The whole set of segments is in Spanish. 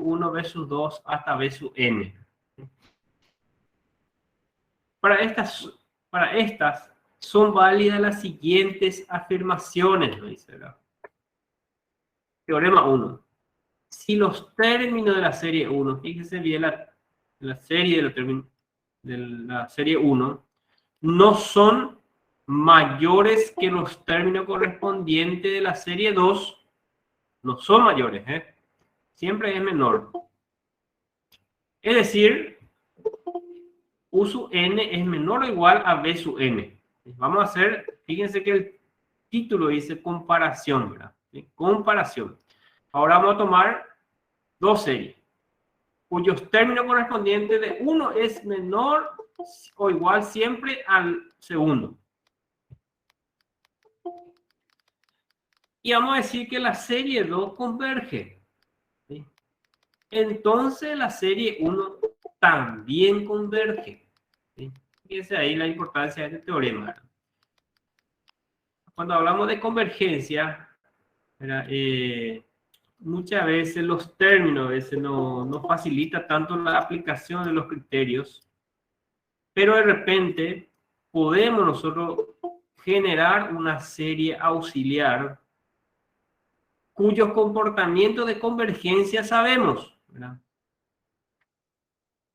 sub 1, B sub 2 hasta B sub n. Para estas son válidas las siguientes afirmaciones, ¿no? Dice, ¿verdad? Teorema 1. Si los términos de la serie 1, fíjense bien la serie de los términos de la serie 1, no son mayores que los términos correspondientes de la serie 2, no son mayores, siempre es menor. Es decir, U sub n es menor o igual a B sub n. Vamos a hacer, fíjense que el título dice comparación, ¿verdad? ¿Sí? Comparación. Ahora vamos a tomar dos series, cuyos términos correspondientes de uno es menor o igual siempre al segundo. Y vamos a decir que la serie 2 converge. ¿Sí? Entonces la serie 1 también converge. ¿Sí? Fíjense ahí la importancia de este teorema. Cuando hablamos de convergencia, muchas veces los términos no facilita tanto la aplicación de los criterios, pero de repente podemos nosotros generar una serie auxiliar cuyos comportamientos de convergencia sabemos, ¿verdad?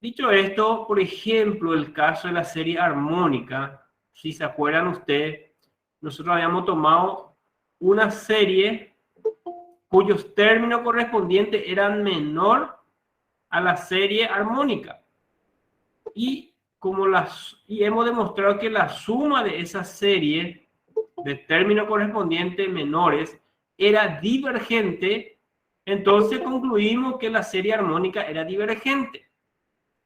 Dicho esto, por ejemplo, el caso de la serie armónica, si se acuerdan ustedes, nosotros habíamos tomado una serie cuyos términos correspondientes eran menor a la serie armónica. Y hemos demostrado que la suma de esa serie de términos correspondientes menores era divergente, entonces concluimos que la serie armónica era divergente.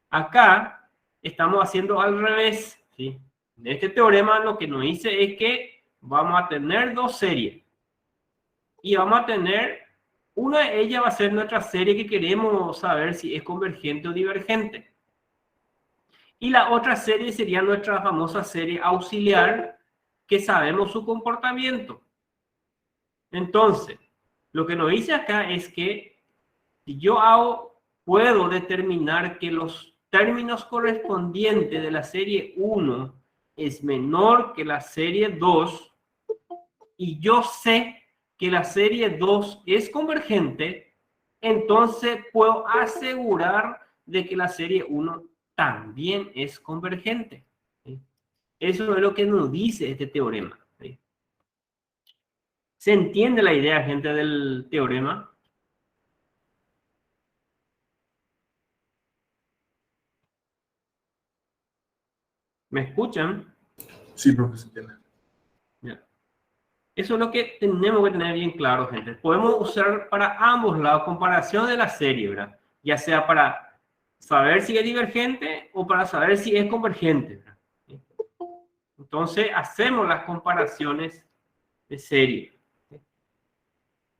Acá estamos haciendo al revés, ¿sí? En este teorema lo que nos dice es que vamos a tener dos series. Y vamos a tener, una de ellas va a ser nuestra serie que queremos saber si es convergente o divergente. Y la otra serie sería nuestra famosa serie auxiliar, que sabemos su comportamiento. Entonces, lo que nos dice acá es que si yo puedo determinar que los términos correspondientes de la serie 1 es menor que la serie 2, y yo sé que la serie 2 es convergente, entonces puedo asegurar de que la serie 1 también es convergente. ¿Sí? Eso es lo que nos dice este teorema. ¿Sí? ¿Se entiende la idea, gente, del teorema? ¿Me escuchan? Sí, profesor. Ya. Eso es lo que tenemos que tener bien claro, gente. Podemos usar para ambos lados comparación de la serie, ¿verdad? Ya sea para saber si es divergente o para saber si es convergente, ¿verdad? Entonces hacemos las comparaciones de serie.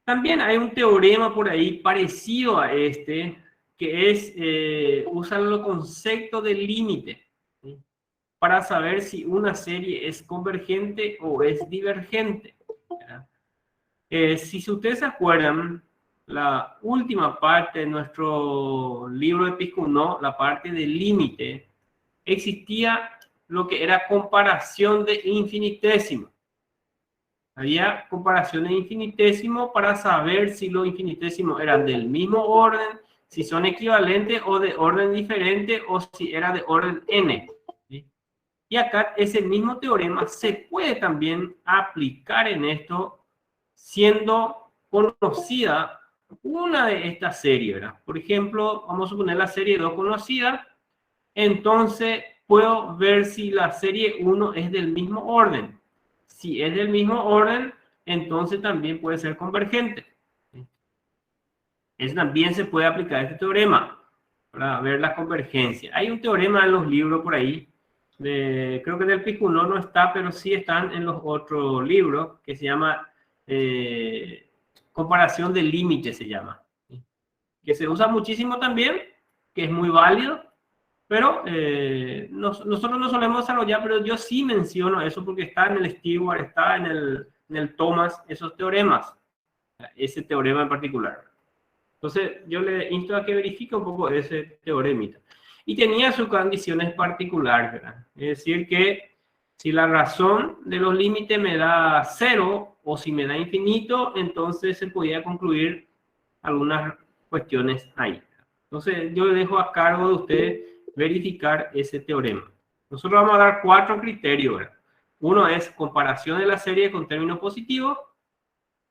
También hay un teorema por ahí parecido a este, que es, usa el concepto de límite, ¿sí? Para saber si una serie es convergente o es divergente. Si ustedes se acuerdan, la última parte de nuestro libro de Picunó, la parte del límite, existía lo que era comparación de infinitésimo. Había comparación de infinitésimo para saber si los infinitésimos eran del mismo orden, si son equivalentes o de orden diferente, o si era de orden n. ¿Sí? Y acá ese mismo teorema se puede también aplicar en esto, siendo conocida una de estas series, ¿verdad? Por ejemplo, vamos a suponer la serie 2 conocida, entonces puedo ver si la serie 1 es del mismo orden. Si es del mismo orden, entonces también puede ser convergente. Eso también se puede aplicar este teorema para ver la convergencia. Hay un teorema en los libros por ahí, creo que del Picunó no está, pero sí están en los otros libros, que se llama comparación de límites, se llama. Que se usa muchísimo también, que es muy válido, pero nosotros no solemos desarrollar, pero yo sí menciono eso porque está en el Stewart, está en el Thomas, esos teoremas, ese teorema en particular. Entonces, yo le insto a que verifique un poco ese teoremita. Y tenía sus condiciones particulares, ¿verdad? Es decir, que si la razón de los límites me da 0 o si me da infinito, entonces se podía concluir algunas cuestiones ahí. Entonces, yo le dejo a cargo de usted verificar ese teorema. Nosotros vamos a dar 4 criterios, ¿verdad? Uno es comparación de la serie con términos positivos.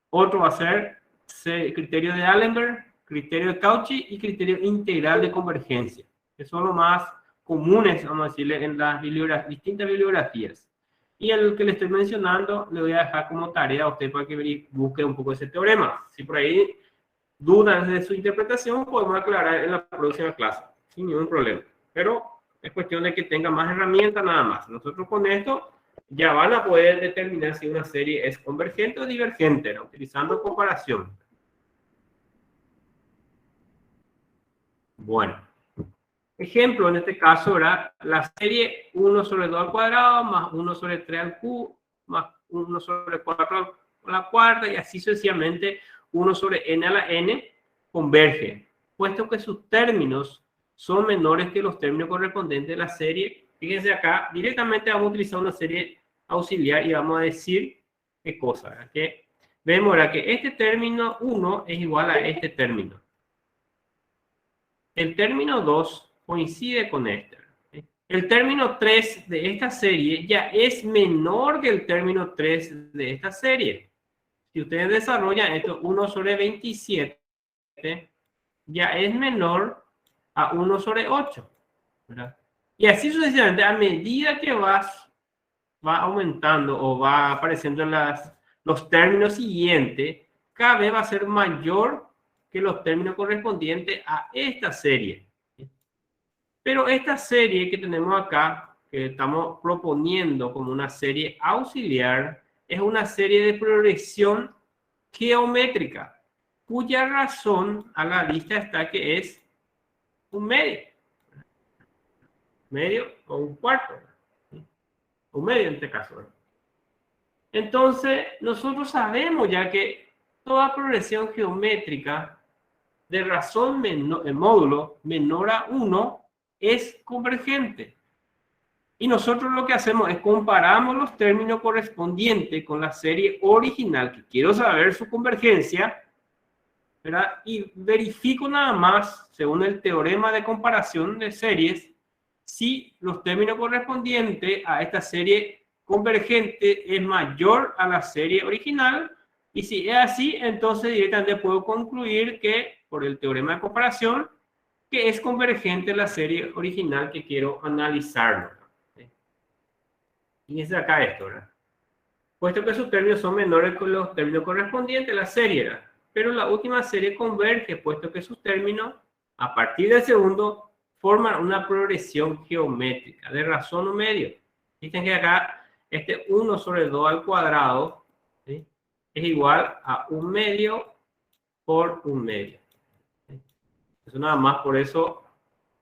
Otro va a ser criterio de Allenberg, criterio de Cauchy y criterio integral de convergencia, que son los más comunes, vamos a decirle, en las distintas bibliografías. Y el que le estoy mencionando, le voy a dejar como tarea a usted para que busque un poco ese teorema. Si por ahí dudas de su interpretación, podemos aclarar en la próxima clase, sin ningún problema. Pero es cuestión de que tenga más herramientas nada más. Nosotros con esto ya van a poder determinar si una serie es convergente o divergente, ¿no? Utilizando comparación. Bueno, ejemplo, en este caso era la serie 1 sobre 2 al cuadrado más 1 sobre 3 al cubo más 1 sobre 4 a la cuarta y así sucesivamente 1 sobre n a la n converge, puesto que sus términos son menores que los términos correspondientes de la serie. Fíjense acá, directamente vamos a utilizar una serie auxiliar y vamos a decir qué cosa, ¿verdad? Que vemos ahora que este término 1 es igual a este término. El término 2 coincide con este. El término 3 de esta serie ya es menor que el término 3 de esta serie. Si ustedes desarrollan esto, 1 sobre 27 ya es menor a 1 sobre 8, ¿verdad? Y así sucesivamente, a medida que va aumentando o va apareciendo los términos siguientes, cada vez va a ser mayor que los términos correspondientes a esta serie. Pero esta serie que tenemos acá, que estamos proponiendo como una serie auxiliar, es una serie de progresión geométrica, cuya razón a la vista está que es un medio o un cuarto, un medio en este caso. Entonces, nosotros sabemos ya que toda progresión geométrica de razón módulo menor a 1 es convergente. Y nosotros lo que hacemos es comparamos los términos correspondientes con la serie original, que quiero saber su convergencia, ¿verdad? Y verifico nada más, según el teorema de comparación de series, si los términos correspondientes a esta serie convergente es mayor a la serie original, y si es así, entonces directamente puedo concluir que, por el teorema de comparación, que es convergente la serie original que quiero analizar. Y es acá esto, ¿verdad? Puesto que sus términos son menores que los términos correspondientes a la serie, ¿verdad? Pero la última serie converge, puesto que sus términos, a partir del segundo, forman una progresión geométrica de razón un medio. Fíjense que acá este 1 sobre 2 al cuadrado, ¿sí?, es igual a un medio por un medio. ¿Sí? Eso nada más, por eso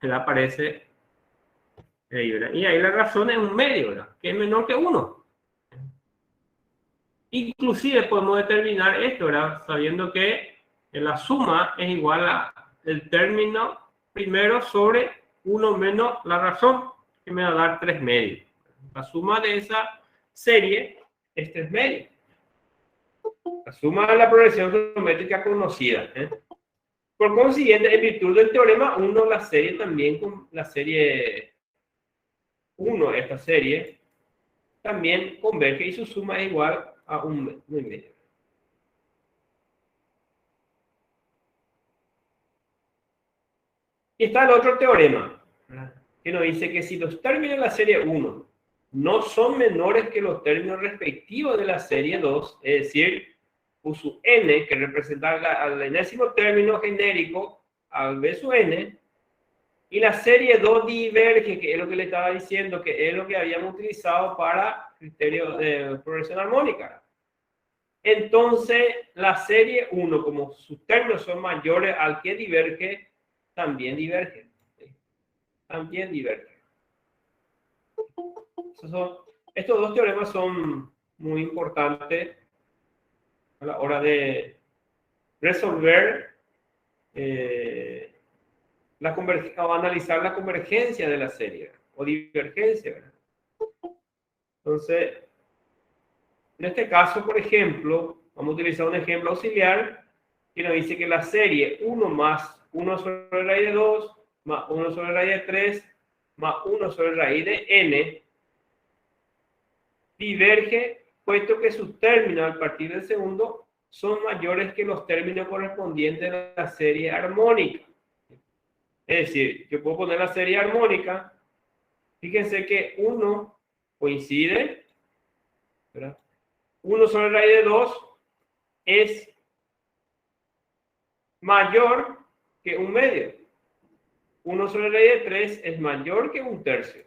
se le aparece ahí, ¿verdad? Y ahí la razón es un medio, ¿verdad?, que es menor que 1. Inclusive podemos determinar esto, ¿verdad?, sabiendo que la suma es igual a el término primero sobre 1 menos la razón, que me va a dar 3 medios. La suma de esa serie es 3 medios. La suma de la progresión geométrica conocida. Por consiguiente, en virtud del teorema 1, la serie también, con la serie 1, esta serie, también converge y su suma es igual a un medio. Y está el otro teorema, que nos dice que si los términos de la serie 1 no son menores que los términos respectivos de la serie 2, es decir, U sub n, que representa al enésimo término genérico, al B sub n, y la serie 2 diverge, que es lo que le estaba diciendo, que es lo que habíamos utilizado para criterio de progresión armónica. Entonces, la serie 1, como sus términos son mayores al que diverge, también diverge. También diverge. Estos dos teoremas son muy importantes a la hora de resolver o analizar la convergencia de la serie o divergencia, ¿verdad? Entonces, en este caso, por ejemplo, vamos a utilizar un ejemplo auxiliar que nos dice que la serie 1 más 1 sobre raíz de 2 más 1 sobre raíz de 3 más 1 sobre raíz de n diverge, puesto que sus términos al partir del segundo son mayores que los términos correspondientes de la serie armónica. Es decir, yo puedo poner la serie armónica. Fíjense que 1 coincide, ¿verdad? 1 sobre raíz de 2 es mayor que 1/2. 1 sobre raíz de 3 es mayor que 1/3.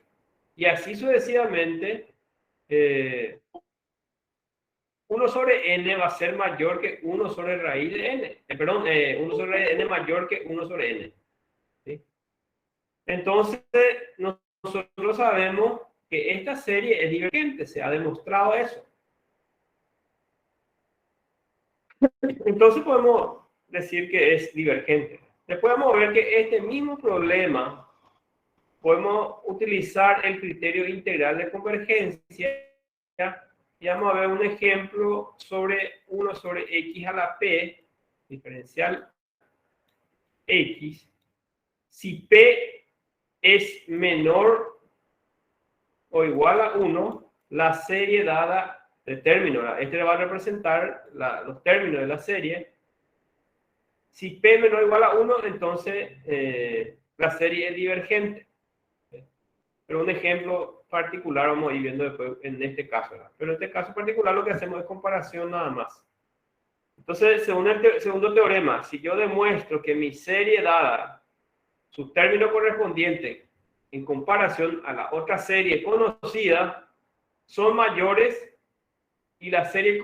Y así sucesivamente, 1 sobre n va a ser mayor que 1 sobre raíz de n. 1 sobre raíz de n mayor que 1 sobre n. ¿Sí? Entonces, nosotros sabemos que esta serie es divergente. Se ha demostrado eso. Entonces podemos decir que es divergente. Después vamos a ver que este mismo problema podemos utilizar el criterio integral de convergencia y vamos a ver un ejemplo sobre 1 sobre x a la p diferencial x. Si p es menor o igual a 1, la serie dada de términos, este va a representar los términos de la serie. Si p menor o igual a 1, entonces la serie es divergente. Pero un ejemplo particular vamos a ir viendo después en este caso, ¿verdad? Pero en este caso particular lo que hacemos es comparación nada más. Entonces, según el segundo teorema, si yo demuestro que mi serie dada, su término correspondiente en comparación a la otra serie conocida, son mayores y la serie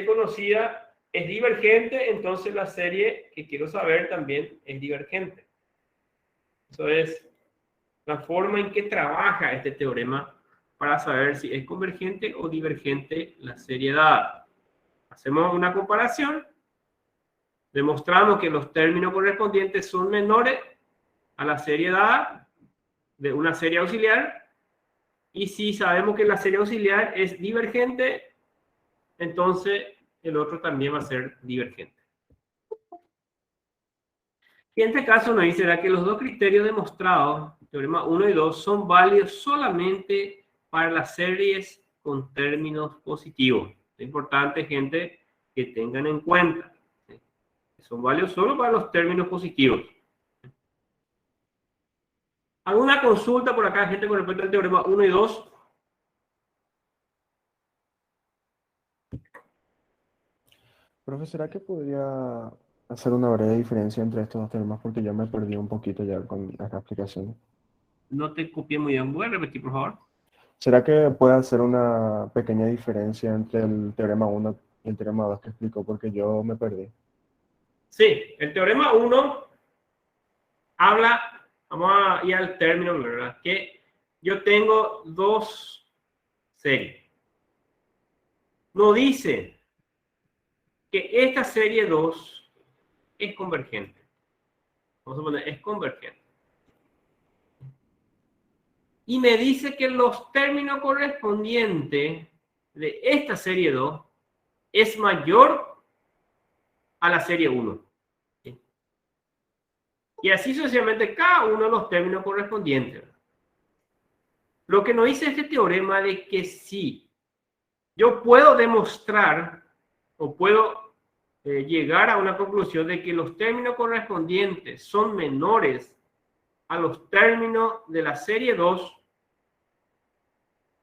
conocida es divergente, entonces la serie que quiero saber también es divergente. Eso es la forma en que trabaja este teorema para saber si es convergente o divergente la serie dada. Hacemos una comparación, demostramos que los términos correspondientes son menores a la serie dada de una serie auxiliar, y si sabemos que la serie auxiliar es divergente, entonces el otro también va a ser divergente. Y en este caso nos dice que los dos criterios demostrados, teorema 1 y 2, son válidos solamente para las series con términos positivos. Es importante, gente, que tengan en cuenta. Son válidos solo para los términos positivos. ¿Alguna consulta por acá, gente, con respecto al teorema 1 y 2? Profe, ¿será que podría hacer una breve diferencia entre estos dos temas? Porque ya me perdí un poquito ya con esta explicación. No te copié muy bien. ¿Voy a repetir, por favor? ¿Será que puede hacer una pequeña diferencia entre el teorema 1 y el teorema 2 que explicó? Porque yo me perdí. Sí, el teorema 1 habla, vamos a ir al término, ¿verdad? Que yo tengo dos series. No dice que esta serie 2 es convergente. Vamos a poner, es convergente. Y me dice que los términos correspondientes de esta serie 2 es mayor a la serie 1. ¿Sí? Y así sucesivamente cada uno de los términos correspondientes. Lo que nos dice este teorema de que si yo puedo demostrar o puedo llegar a una conclusión de que los términos correspondientes son menores a los términos de la serie 2,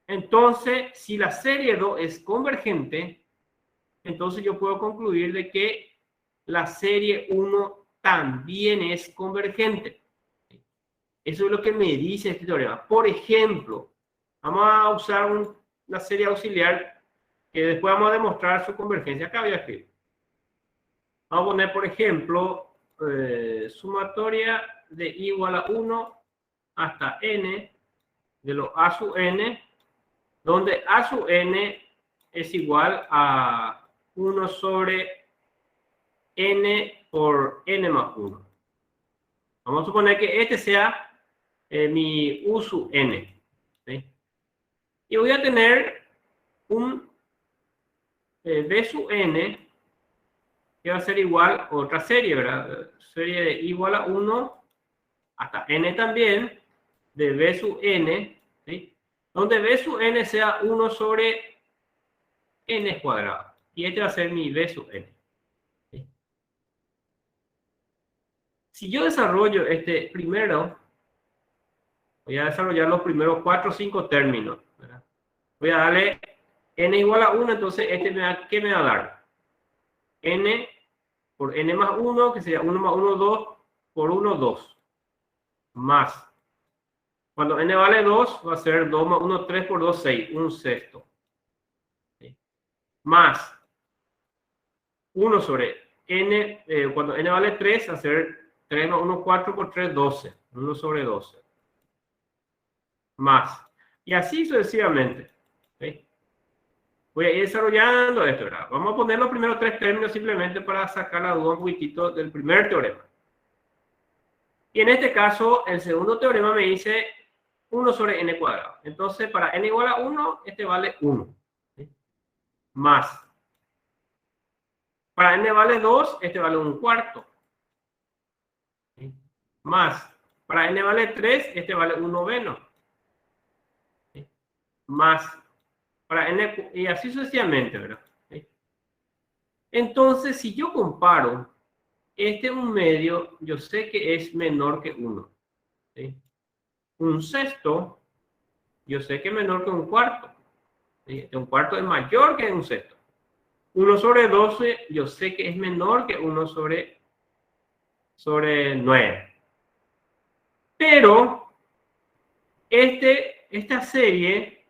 entonces, si la serie 2 es convergente, entonces yo puedo concluir de que la serie 1 también es convergente. Eso es lo que me dice este teorema. Por ejemplo, vamos a usar una serie auxiliar que después vamos a demostrar su convergencia. Acá voy a escribir. Vamos a poner, por ejemplo, sumatoria de igual a 1 hasta n de lo a sub n, donde a sub n es igual a 1 sobre n por n más 1. Vamos a suponer que este sea mi u sub n. ¿Sí? Y voy a tener un b sub n que va a ser igual a otra serie, ¿verdad? Serie de igual a 1 hasta n también, de b sub n, ¿sí? Donde b sub n sea 1 sobre n cuadrado. Y este va a ser mi b sub n. ¿Sí? Si yo desarrollo este primero, voy a desarrollar los primeros 4 o 5 términos, ¿verdad? Voy a darle n igual a 1, entonces este ¿qué me va a dar? N por n más 1, que sería 1 más 1, 2, por 1, 2. Más. Cuando n vale 2, va a ser 2 más 1, 3 por 2, 6. Un sexto. ¿Sí? Más 1 sobre n, cuando n vale 3, va a ser 3 más 1, 4 por 3, 12. 1 sobre 12. Más. Y así sucesivamente. ¿Sí? Voy a ir desarrollando esto, ¿verdad? Vamos a poner los primeros 3 términos simplemente para sacar la duda un poquitito del primer teorema. Y en este caso, el segundo teorema me dice 1 sobre n cuadrado. Entonces, para n igual a 1, este vale 1. ¿Sí? Más. Para n vale 2, este vale 1 cuarto. ¿Sí? Más. Para n vale 3, este vale 1 noveno. ¿Sí? Más. Para n, y así sucesivamente, ¿verdad? ¿Sí? Entonces, si yo comparo este 1 medio, yo sé que es menor que 1. ¿Sí? Un sexto, yo sé que es menor que un cuarto. ¿Sí? Un cuarto es mayor que un sexto. 1 sobre 12, yo sé que es menor que 1 sobre 9. Pero esta serie,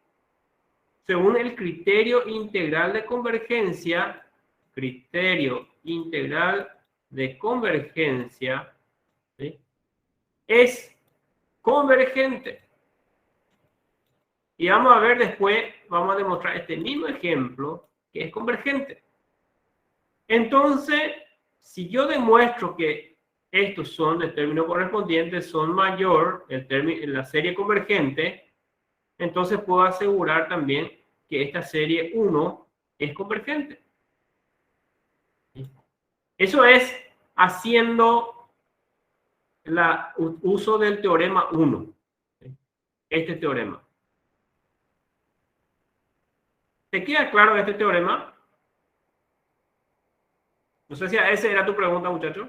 según el criterio integral de convergencia, ¿sí? Es convergente. Y vamos a ver después, vamos a demostrar este mismo ejemplo que es convergente. Entonces, si yo demuestro que estos son, el término correspondiente son mayor, la serie convergente, entonces puedo asegurar también que esta serie 1 es convergente. Eso es haciendo uso del teorema 1. Este teorema. ¿Te queda claro este teorema? No sé si esa era tu pregunta, muchacho.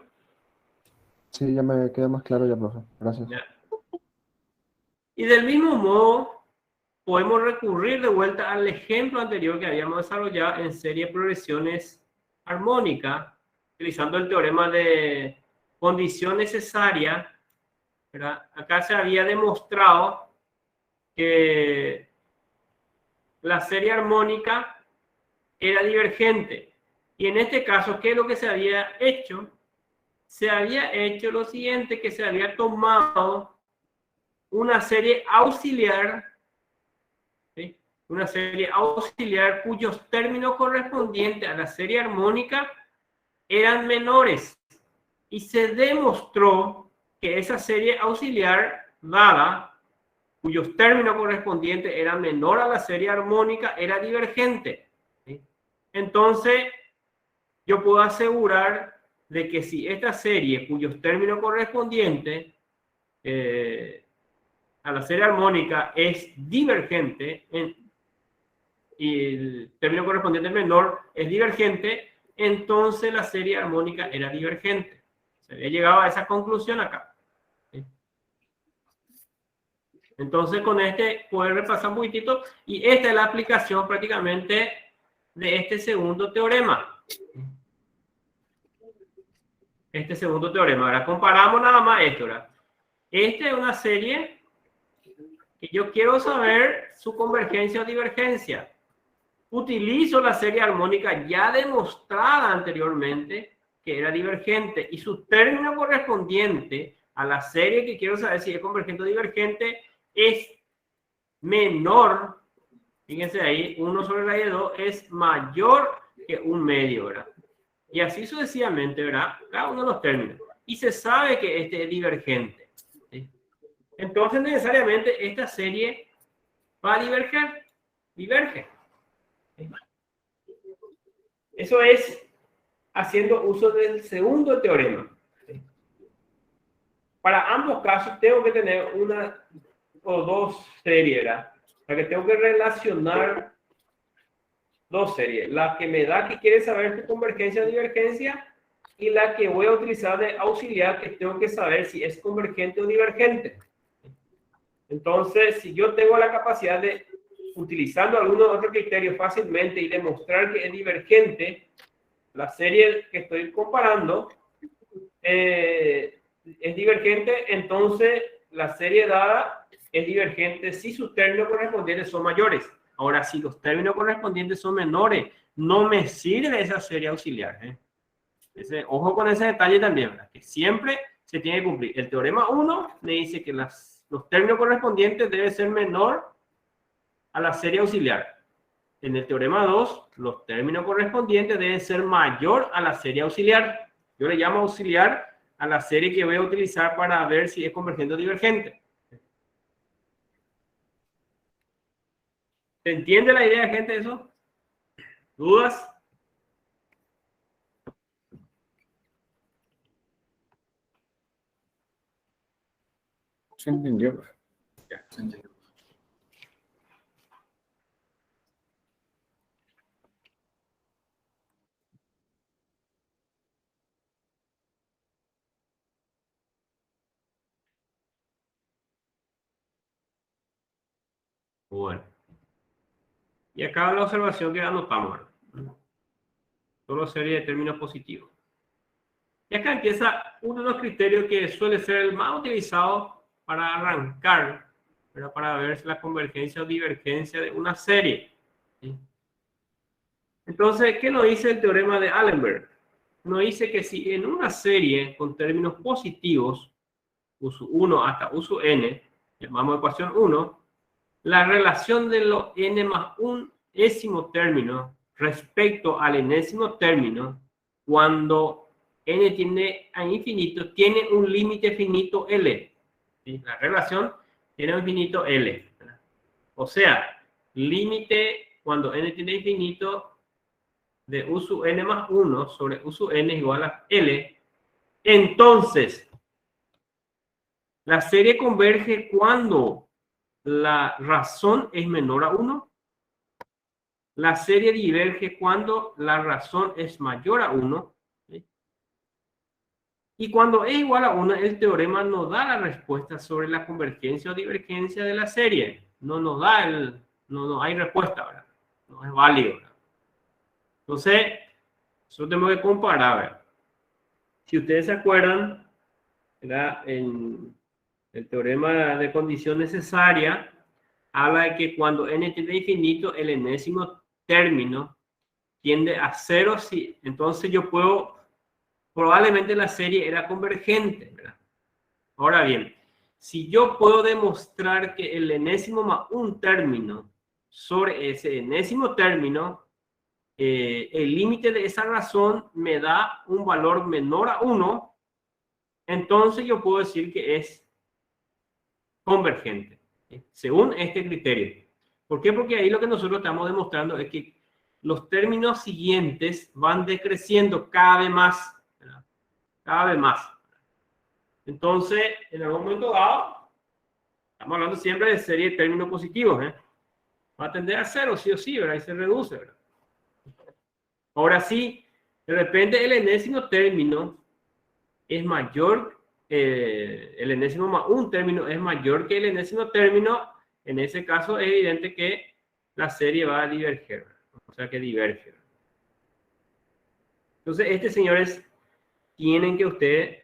Sí, ya me queda más claro ya, profe. Gracias. Ya. Y del mismo modo, podemos recurrir de vuelta al ejemplo anterior que habíamos desarrollado en serie de progresiones armónicas, utilizando el teorema de condición necesaria, ¿verdad? Acá se había demostrado que la serie armónica era divergente. Y en este caso, ¿qué es lo que se había hecho? Se había hecho lo siguiente, que se había tomado una serie auxiliar, ¿sí? Una serie auxiliar cuyos términos correspondientes a la serie armónica eran menores. Y se demostró que esa serie auxiliar dada, cuyos términos correspondientes eran menor a la serie armónica, era divergente. ¿Sí? Entonces, yo puedo asegurar de que si esta serie, cuyos términos correspondientes a la serie armónica es divergente, y el término correspondiente menor es divergente, entonces la serie armónica era divergente. Se había llegado a esa conclusión acá. ¿Sí? Entonces con este puedes repasar un poquitito, y esta es la aplicación prácticamente de este segundo teorema. Ahora comparamos nada más esto, ¿verdad? Esta es una serie que yo quiero saber su convergencia o divergencia. Utilizo la serie armónica ya demostrada anteriormente que era divergente, y su término correspondiente a la serie que quiero saber si es convergente o divergente es menor. Fíjense ahí, 1 sobre raíz de 2 es mayor que 1 medio, ¿verdad? Y así sucesivamente, ¿verdad? Cada uno de los términos. Y se sabe que este es divergente, ¿sí? Entonces, necesariamente, esta serie va a diverger. Diverge. ¿Sí? Eso es haciendo uso del segundo teorema. ¿Sí? Para ambos casos, tengo que tener una o dos series, ¿verdad? Para que tengo que relacionar dos series. La que me da que quiere saber si convergencia o divergencia y la que voy a utilizar de auxiliar que tengo que saber si es convergente o divergente. Entonces, si yo tengo la capacidad de, utilizando algunos otros criterios fácilmente y demostrar que es divergente, la serie que estoy comparando es divergente, entonces la serie dada es divergente si sus términos correspondientes son mayores. Ahora, si los términos correspondientes son menores, no me sirve esa serie auxiliar. Ojo con ese detalle también, ¿verdad? Que siempre se tiene que cumplir. El teorema 1 me dice que los términos correspondientes deben ser menor a la serie auxiliar. En el teorema 2, los términos correspondientes deben ser mayor a la serie auxiliar. Yo le llamo auxiliar a la serie que voy a utilizar para ver si es convergente o divergente. ¿Se entiende la idea, gente, de eso? ¿Dudas? Se entendió. Se entendió. Bueno. Y acá la observación que anotamos. Solo serie de términos positivos. Y acá empieza uno de los criterios que suele ser el más utilizado para arrancar, pero para ver si la convergencia o divergencia de una serie. ¿Sí? Entonces, ¿qué nos dice el teorema de Allenberg? Nos dice que si en una serie con términos positivos, uso 1 hasta uso n, llamamos ecuación 1, la relación de los n más un ésimo término respecto al enésimo término, cuando n tiende a infinito, tiene un límite finito L. ¿Sí? La relación tiene un finito L. O sea, límite cuando n tiende a infinito de u sub n más 1 sobre u sub n igual a L. Entonces, la serie converge cuando la razón es menor a 1. La serie diverge cuando la razón es mayor a 1. ¿Sí? Y cuando es igual a 1, el teorema nos da la respuesta sobre la convergencia o divergencia de la serie. No nos da no hay respuesta, ¿verdad? No es válido, ¿verdad? Entonces, eso tenemos que comparar, ¿verdad? Si ustedes se acuerdan, ¿verdad? En el teorema de condición necesaria, habla de que cuando n tiende a infinito, el enésimo término tiende a 0, sí. Entonces yo puedo, probablemente la serie era convergente, ¿verdad? Ahora bien, si yo puedo demostrar que el enésimo más un término sobre ese enésimo término, el límite de esa razón me da un valor menor a 1, entonces yo puedo decir que es convergente, ¿sí? Según este criterio. ¿Por qué? Porque ahí lo que nosotros estamos demostrando es que los términos siguientes van decreciendo cada vez más, ¿verdad? Cada vez más. Entonces, en algún momento dado, estamos hablando siempre de serie de términos positivos, ¿eh? Va a tender a 0, sí o sí, ¿verdad? Y se reduce, ¿verdad? Ahora sí, de repente el enésimo término es mayor, el enésimo más un término es mayor que el enésimo término. En ese caso es evidente que la serie va a diverger, o sea que diverge. Entonces, señores, tienen que ustedes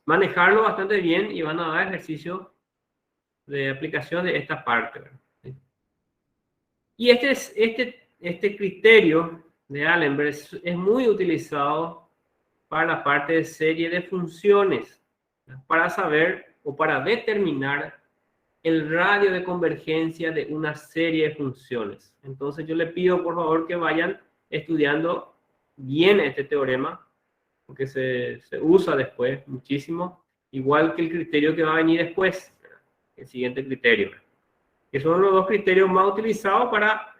manejarlo bastante bien y van a dar ejercicio de aplicación de esta parte, ¿verdad? Y este criterio de Allenberg es muy utilizado para la parte de serie de funciones, para saber o para determinar el radio de convergencia de una serie de funciones. Entonces yo le pido por favor que vayan estudiando bien este teorema, porque se usa después muchísimo, igual que el criterio que va a venir después, el siguiente criterio, que son los dos criterios más utilizados para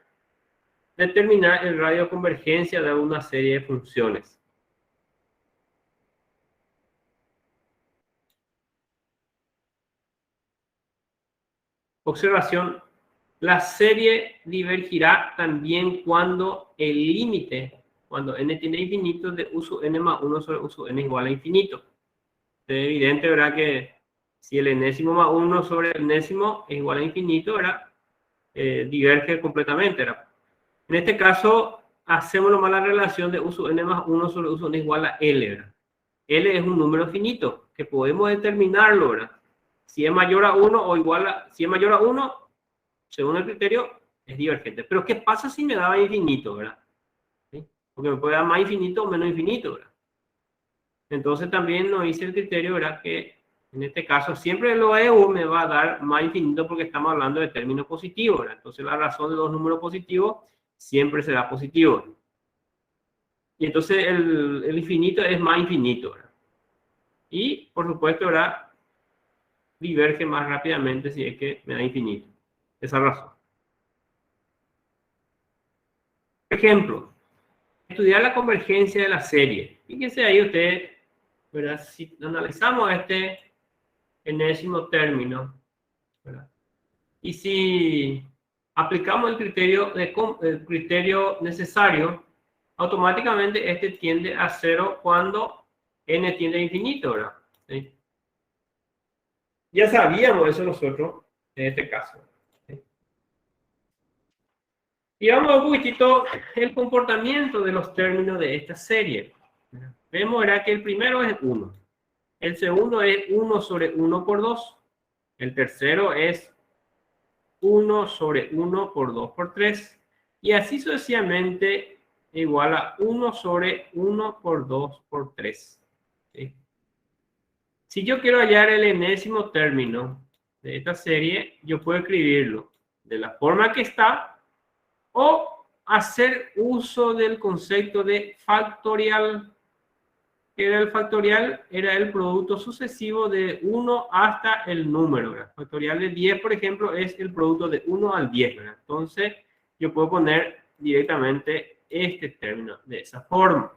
determinar el radio de convergencia de una serie de funciones. Observación: la serie divergirá también cuando el límite, cuando n tiende a infinito, de U sub n más 1 sobre U sub n igual a infinito. Es evidente, ¿verdad?, que si el enésimo más 1 sobre el enésimo es igual a infinito, ¿verdad?, diverge completamente, ¿verdad? En este caso, hacemos nomás la relación de U sub n más 1 sobre U sub n igual a L, ¿verdad? L es un número finito, que podemos determinarlo, ¿verdad? Si es mayor a 1 o igual a... Si es mayor a 1, según el criterio, es divergente. Pero ¿qué pasa si me daba infinito, verdad? ¿Sí? Porque me puede dar más infinito o menos infinito, ¿verdad? Entonces también nos dice el criterio, ¿verdad?, que en este caso siempre lo EU me va a dar más infinito porque estamos hablando de términos positivos, ¿verdad? Entonces la razón de los números positivos siempre será positivo. Y entonces el infinito es más infinito, ¿verdad? Y por supuesto, ¿verdad?, diverge más rápidamente si es que me da infinito. Esa razón. Ejemplo: estudiar la convergencia de la serie. Fíjense ahí usted, ¿verdad? Si analizamos este enésimo término, ¿verdad?, y si aplicamos el criterio necesario, automáticamente este tiende a 0 cuando n tiende a infinito, ¿verdad? ¿Sí? Ya sabíamos eso nosotros en este caso. ¿Sí? Y vamos a ver un poquitito el comportamiento de los términos de esta serie. Vemos, ¿verdad?, que el primero es 1. El segundo es 1 sobre 1 por 2. El tercero es 1 sobre 1 por 2 por 3. Y así sucesivamente igual a 1 sobre 1 por 2 por 3. ¿Sí? Si yo quiero hallar el enésimo término de esta serie, yo puedo escribirlo de la forma que está o hacer uso del concepto de factorial. El factorial era el producto sucesivo de 1 hasta el número, ¿verdad? Factorial de 10, por ejemplo, es el producto de 1 al 10, ¿verdad? Entonces, yo puedo poner directamente este término de esa forma.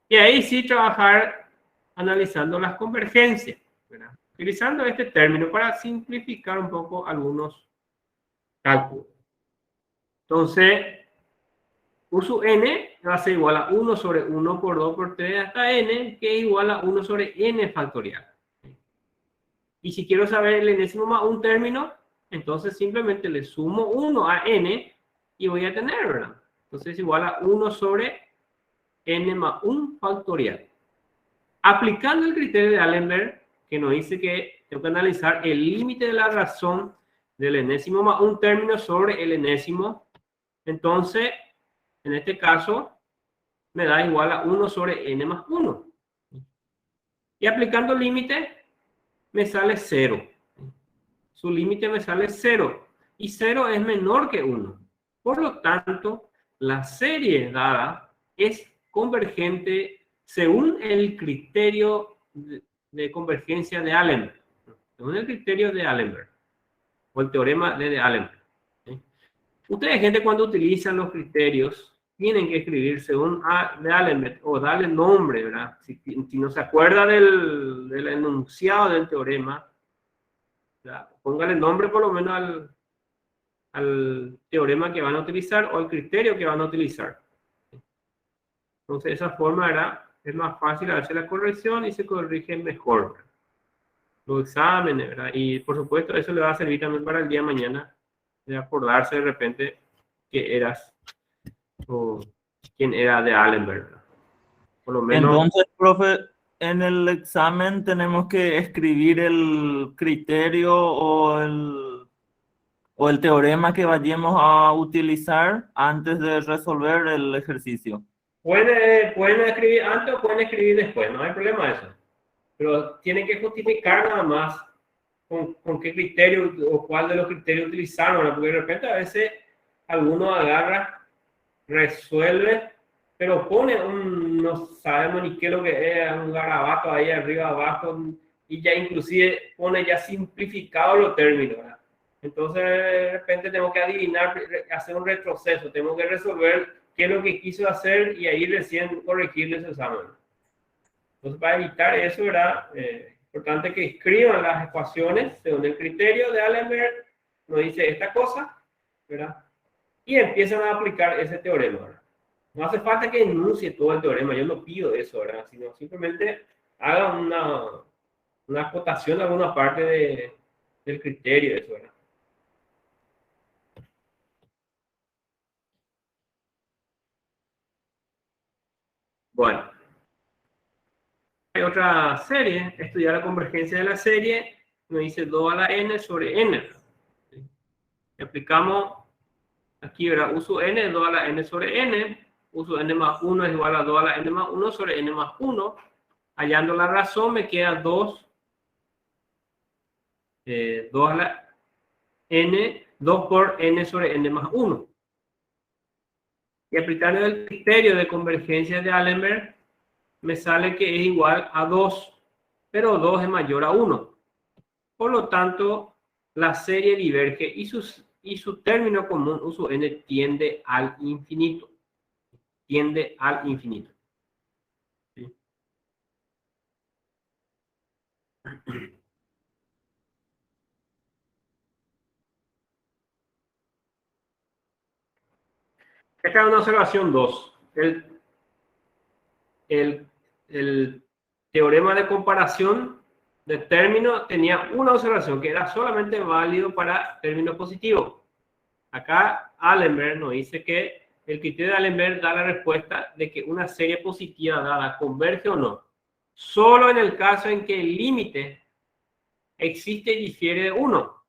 Y ahí sí trabajar analizando las convergencias, ¿verdad?, utilizando este término para simplificar un poco algunos cálculos. Entonces, U sub n va a ser igual a 1 sobre 1 por 2 por 3 hasta n, que es igual a 1 sobre n factorial. Y si quiero saber el enésimo más un término, entonces simplemente le sumo 1 a n y voy a tener, ¿verdad? Entonces es igual a 1 sobre n más 1 factorial. Aplicando el criterio de Allenberg, que nos dice que tengo que analizar el límite de la razón del enésimo más un término sobre el enésimo, entonces en este caso me da igual a 1 sobre n más 1. Y aplicando límite me sale 0. Su límite me sale 0. Y 0 es menor que 1. Por lo tanto, la serie dada es convergente según el criterio de convergencia de Allenberg. Según el criterio de Allenberg. O el teorema de Allenberg. ¿Sí? Ustedes, gente, cuando utilizan los criterios, tienen que escribir según de Allenberg o darle nombre, ¿verdad? Si no se acuerda del enunciado del teorema, ¿verdad?, póngale nombre por lo menos al teorema que van a utilizar o al criterio que van a utilizar. Entonces, de esa forma, ¿verdad?, es más fácil hacer la corrección y se corrige mejor, ¿verdad?, los exámenes, ¿verdad? Y por supuesto, eso le va a servir también para el día de mañana, de acordarse de repente que eras o quién era de Allenberg, ¿verdad? Por lo menos. Entonces, profe, en el examen tenemos que escribir el criterio o el teorema que vayamos a utilizar antes de resolver el ejercicio. Pueden escribir antes o pueden escribir después, no hay problema eso. Pero tienen que justificar nada más con qué criterio o cuál de los criterios utilizaron, ¿verdad? Porque de repente a veces alguno agarra resuelve, pero pone no sabemos ni qué es lo que es, un garabato ahí arriba, abajo, y ya inclusive pone ya simplificado los términos, ¿verdad? Entonces de repente tengo que adivinar, hacer un retroceso, tengo que resolver qué es lo que quiso hacer y ahí recién corregirle ese examen. Entonces para evitar eso, ¿verdad? Importante que escriban las ecuaciones según el criterio de Allenberg, nos dice esta cosa, ¿verdad? Y empiezan a aplicar ese teorema, ¿verdad? No hace falta que enuncie todo el teorema, yo no pido eso, ¿verdad? Sino simplemente haga una acotación de alguna parte del criterio, eso, ¿verdad? Bueno, hay otra serie, estudiar la convergencia de la serie, nos dice 2 a la n sobre n. ¿Sí? Aplicamos aquí, ¿verdad? Uso n, 2 a la n sobre n, uso n más 1 es igual a 2 a la n más 1 sobre n más 1. Hallando la razón me queda 2 a la n, 2 por n sobre n más 1. Y aplicando el criterio de convergencia de Allenberg, me sale que es igual a 2, pero 2 es mayor a 1. Por lo tanto, la serie diverge y su término común, uso n, tiende al infinito. Tiende al infinito. ¿Sí? Acá hay una observación 2. El teorema de comparación de términos tenía una observación que era solamente válido para términos positivos. Acá Allenberg nos dice que el criterio de Allenberg da la respuesta de que una serie positiva dada converge o no, solo en el caso en que el límite existe y difiere de 1.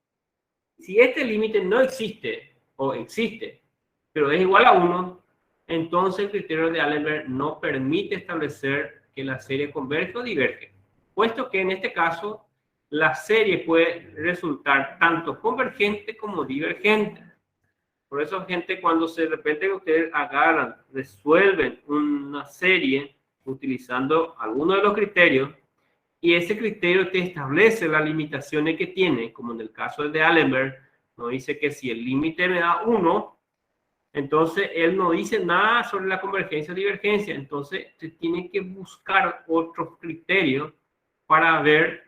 Si este límite no existe o existe, pero es igual a 1, entonces el criterio de Allenberg no permite establecer que la serie converge o diverge, puesto que en este caso la serie puede resultar tanto convergente como divergente. Por eso, gente, cuando de repente ustedes agarran, resuelven una serie utilizando alguno de los criterios, y ese criterio te establece las limitaciones que tiene, como en el caso de Allenberg, nos dice que si el límite me da 1, entonces él no dice nada sobre la convergencia o divergencia. Entonces se tiene que buscar otros criterios para ver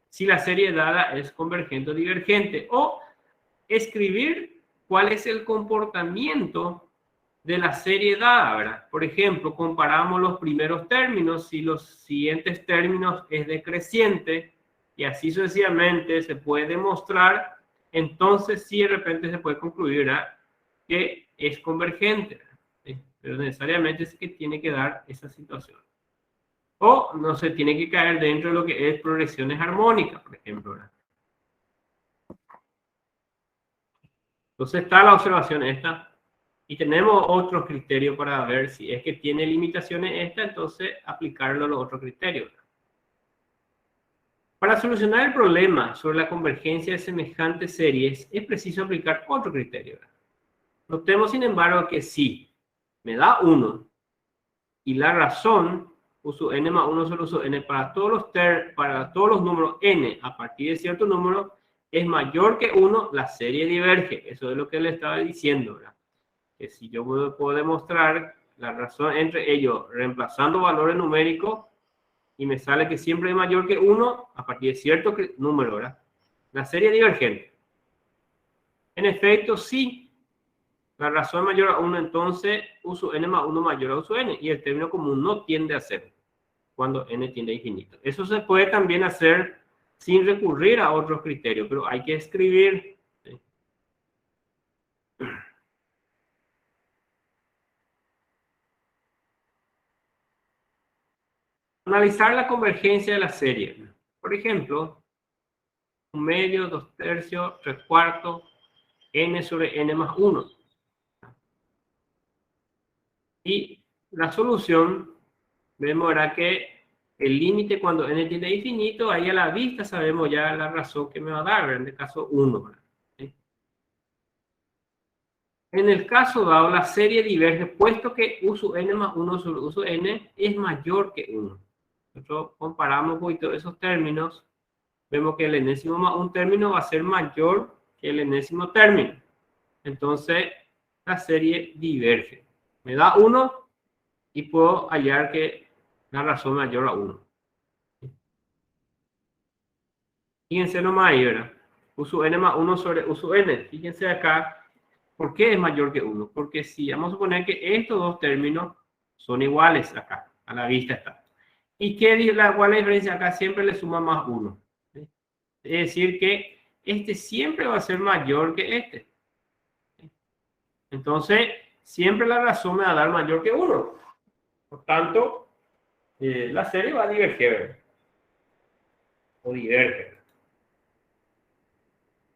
si la serie dada es convergente o divergente, o escribir cuál es el comportamiento de la serie dada, ¿verdad? Por ejemplo, comparamos los primeros términos, si los siguientes términos es decreciente, y así sucesivamente se puede demostrar, entonces sí de repente se puede concluir, ¿verdad?, que es convergente, ¿sí? Pero necesariamente es que tiene que dar esa situación. O no se tiene que caer dentro de lo que es progresiones armónicas, por ejemplo, ¿verdad? Entonces está la observación esta. Y tenemos otros criterios para ver si es que tiene limitaciones esta, entonces aplicarlo a los otros criterios. Para solucionar el problema sobre la convergencia de semejantes series, es preciso aplicar otro criterio. Notemos, sin embargo, que si me da 1 y la razón, uso n más 1 sobre uso n para todos los números n a partir de cierto número, es mayor que 1, la serie diverge. Eso es lo que le estaba diciendo, ¿verdad? Que si yo puedo demostrar la razón entre ellos reemplazando valores numéricos y me sale que siempre es mayor que 1 a partir de cierto número, ¿verdad?, la serie es divergente. En efecto, sí, la razón es mayor a 1, entonces uso n más 1 mayor a uso n, y el término común no tiende a ser cuando n tiende a infinito. Eso se puede también hacer sin recurrir a otros criterios, pero hay que escribir. ¿Sí? Analizar la convergencia de la serie. Por ejemplo, 1/2, 2/3, 3/4, n sobre n más 1. Y la solución, vemos ahora que el límite cuando n tiende a infinito, ahí a la vista sabemos ya la razón que me va a dar, en este caso 1. ¿Sí? En el caso dado, la serie diverge, puesto que uso n más 1 sobre uso n es mayor que 1. Nosotros comparamos un poquito esos términos, vemos que el enésimo más un término va a ser mayor que el enésimo término. Entonces, la serie diverge. Me da 1 y puedo hallar que la razón mayor a 1. Fíjense nomás ahí, ¿verdad? Uso n más 1 sobre uso n. Fíjense acá. ¿Por qué es mayor que 1? Porque si vamos a suponer que estos dos términos son iguales acá, a la vista está. ¿Y cuál es la diferencia? Acá siempre le suma más 1. ¿Sí? Es decir, que este siempre va a ser mayor que este. ¿Sí? Entonces, siempre la razón me va a dar mayor que 1. Por tanto, la serie va a diverger. O diverge.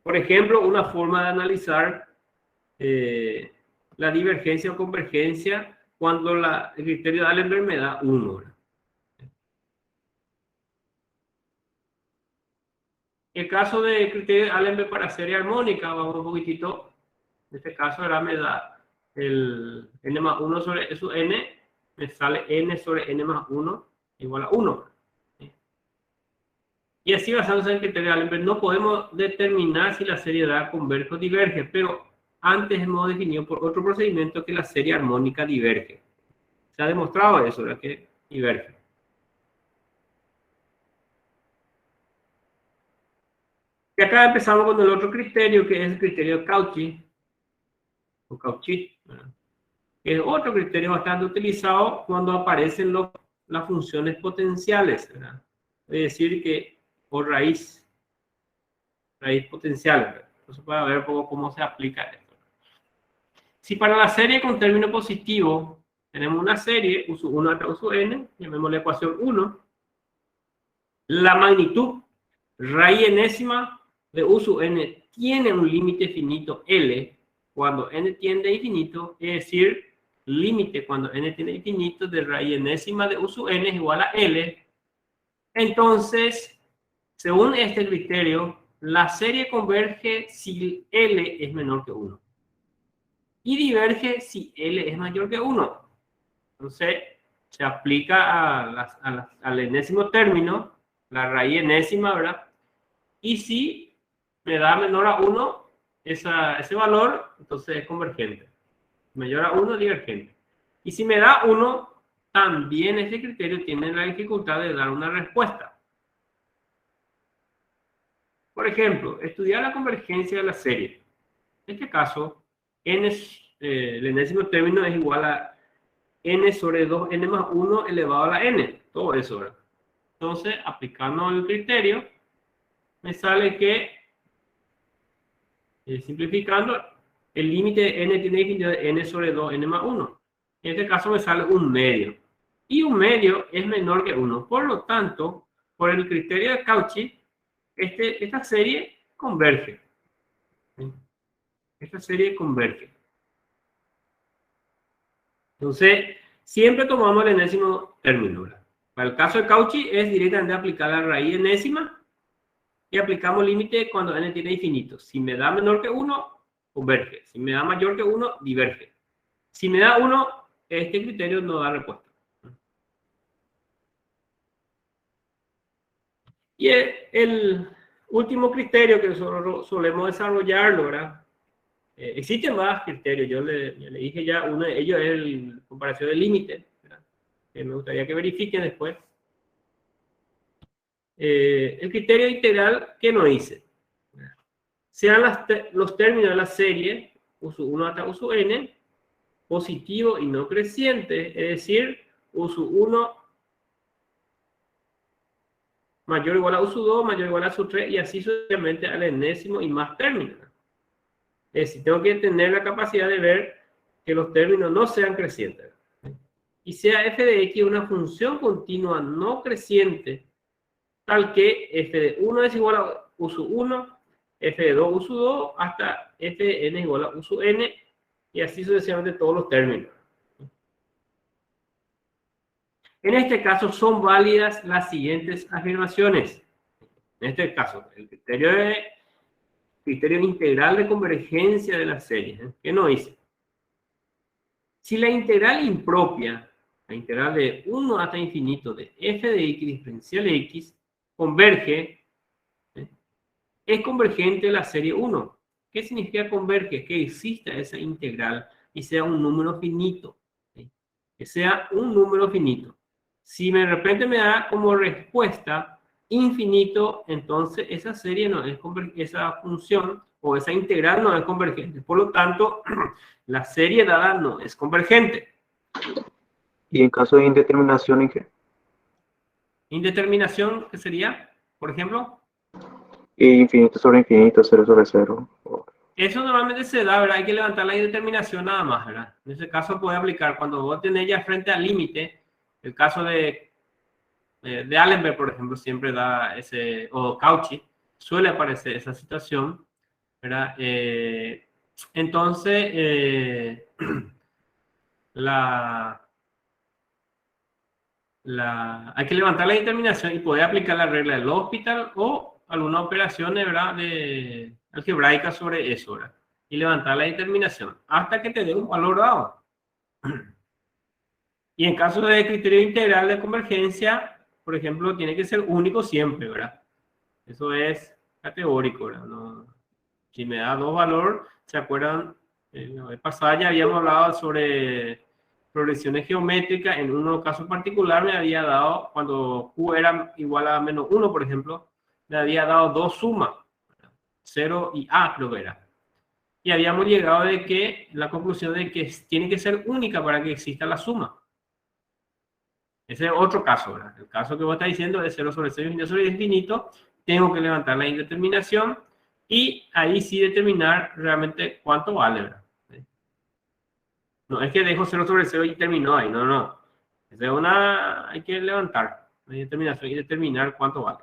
Por ejemplo, una forma de analizar la divergencia o convergencia cuando el criterio de Allenberg me da 1. El caso del criterio de Allenberg para serie armónica, vamos un poquitito, en este caso ahora me da el n más 1 sobre eso n, me sale n sobre n más 1 igual a 1. Y así basándose en el criterio de Allenberg no podemos determinar si la serie da converge o diverge, pero antes hemos definido por otro procedimiento que la serie armónica diverge. Se ha demostrado eso, ¿verdad? Que diverge. Y acá empezamos con el otro criterio, que es el criterio de Cauchy, o Cauchy, ¿verdad? Que es otro criterio bastante utilizado cuando aparecen las funciones potenciales, ¿verdad? Es decir, que por raíz potencial, ¿verdad? Entonces puede ver un poco cómo se aplica esto. Si para la serie con término positivo tenemos una serie, uso 1 hasta uso n, llamémosle ecuación 1, la magnitud raíz enésima de uso n tiene un límite finito L cuando n tiende a infinito, es decir, límite cuando n tiende a infinito de raíz enésima de uso n es igual a L. Entonces, según este criterio, la serie converge si L es menor que 1. Y diverge si L es mayor que 1. Entonces, se aplica al enésimo término, la raíz enésima, ¿verdad? Y si me da menor a 1 ese valor, entonces es convergente. Mayor a 1, divergente. Y si me da 1, también este criterio tiene la dificultad de dar una respuesta. Por ejemplo, estudiar la convergencia de la serie. En este caso, el enésimo término es igual a n sobre 2n más 1 elevado a la n. Todo eso, ¿verdad? Entonces, aplicando el criterio, me sale que, simplificando, el límite de n tiene definido de n sobre 2n más 1. En este caso me sale un medio. Y un medio es menor que 1. Por lo tanto, por el criterio de Cauchy, esta serie converge. Esta serie converge. Entonces, siempre tomamos el enésimo término, ¿verdad? Para el caso de Cauchy es directamente aplicar la raíz enésima y aplicamos límite cuando n tiene infinito. Si me da menor que 1, converge. Si me da mayor que 1, diverge. Si me da 1, este criterio no da respuesta. Y el último criterio que solemos desarrollarlo, ¿verdad? Existen más criterios. Yo le dije ya, uno de ellos es la comparación de límites, ¿verdad? Que me gustaría que verifiquen después. El criterio integral, ¿qué nos dice? Sean los términos de la serie, uso 1 hasta uso n, positivo y no creciente, es decir, uso 1 mayor o igual a uso 2, mayor o igual a uso 3, y así sucesivamente al enésimo y más términos. Es decir, tengo que tener la capacidad de ver que los términos no sean crecientes. Y sea f de x una función continua no creciente, tal que f de 1 es igual a uso 1, f de 2 uso 2, hasta f de n es igual a uso n, y así sucesivamente todos los términos. En este caso son válidas las siguientes afirmaciones. En este caso, el criterio integral de convergencia de la serie. ¿Qué nos dice? Si la integral impropia, la integral de 1 hasta infinito de f de x diferencial de x, converge, es convergente la serie 1. ¿Qué significa converge? Que exista esa integral y sea un número finito. ¿Sí? Que sea un número finito. Si de repente me da como respuesta infinito, entonces esa serie no es esa función o esa integral no es convergente. Por lo tanto, la serie dada no es convergente. Y en caso de indeterminación, ¿en qué? Indeterminación, ¿qué sería? Por ejemplo. Infinito sobre infinito, 0 sobre 0. Eso normalmente se da, ¿verdad? Hay que levantar la indeterminación nada más, ¿verdad? En ese caso puede aplicar cuando vos tenés ya frente al límite, el caso de Allenberg, por ejemplo, siempre da ese, o Cauchy, suele aparecer esa situación, ¿verdad? Entonces, hay que levantar la indeterminación y poder aplicar la regla del hospital o alguna operación, ¿verdad? De algebraica sobre eso, ¿verdad? Y levantar la determinación hasta que te dé un valor dado. Y en caso de criterio integral de convergencia, por ejemplo, tiene que ser único siempre, ¿verdad? Eso es categórico, ¿verdad? No, si me da dos valores, ¿se acuerdan? La vez pasada ya habíamos hablado sobre progresiones geométricas. En un caso particular me había dado, cuando Q era igual a menos 1, por ejemplo, me había dado dos sumas, 0 y A creo que era. Y habíamos llegado de que la conclusión de que tiene que ser única para que exista la suma. Ese es otro caso, ¿verdad? El caso que vos estás diciendo es 0 sobre 0 infinito sobre infinito. Tengo que levantar la indeterminación y ahí sí determinar realmente cuánto vale, ¿verdad? No es que dejo 0 sobre 0 y terminó ahí, no. Es hay que levantar la indeterminación y determinar cuánto vale.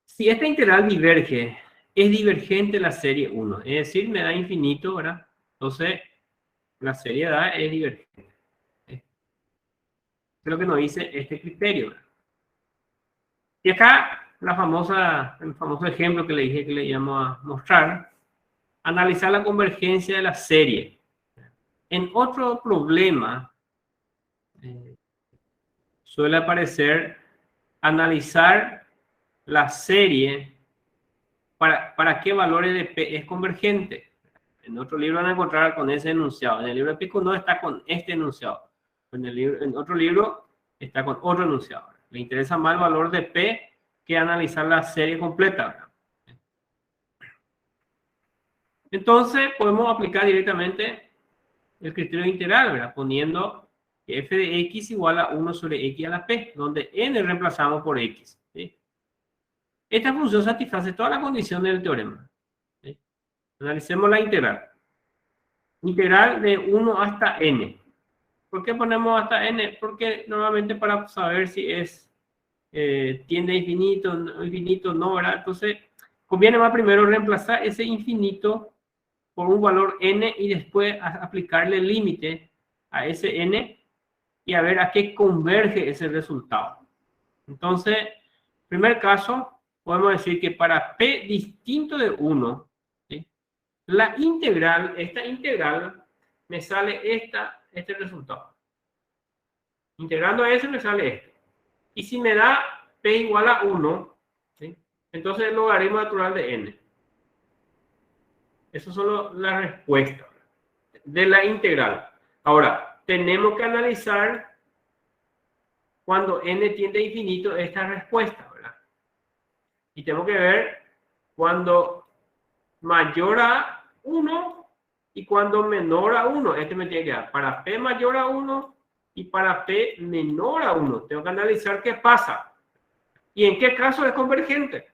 Si esta integral diverge, es divergente la serie 1, es decir, me da infinito, ¿verdad? Entonces, la serie da es divergente. Es lo que nos dice este criterio, ¿verdad? Y acá, el famoso ejemplo que le dije que le íbamos a mostrar, analizar la convergencia de la serie. En otro problema, suele aparecer analizar la serie para qué valores de P es convergente. En otro libro van a encontrar con ese enunciado. En el libro de Pico no está con este enunciado. En otro libro está con otro enunciado. Le interesa más el valor de P que analizar la serie completa, ¿verdad? Entonces podemos aplicar directamente el criterio integral, ¿verdad? Poniendo que f de x igual a 1 sobre x a la p, donde n reemplazamos por x, ¿sí? Esta función satisface todas las condiciones del teorema, ¿sí? Analicemos la integral. Integral de 1 hasta n. ¿Por qué ponemos hasta n? Porque normalmente para saber si es tiende a infinito, no, ¿verdad? Entonces, conviene más primero reemplazar ese infinito por un valor n y después aplicarle el límite a ese n y a ver a qué converge ese resultado. Entonces, primer caso, podemos decir que para p distinto de 1, ¿sí? La integral, esta integral, me sale este resultado. Integrando a eso me sale este. Y si me da p igual a 1, ¿sí? Entonces el logaritmo natural de n. Esas son las respuestas de la integral. Ahora, tenemos que analizar cuando n tiende a infinito esta respuesta, ¿verdad? Y tengo que ver cuando mayor a 1 y cuando menor a 1. Este me tiene que dar para p mayor a 1 y para p menor a 1. Tengo que analizar qué pasa y en qué caso es convergente.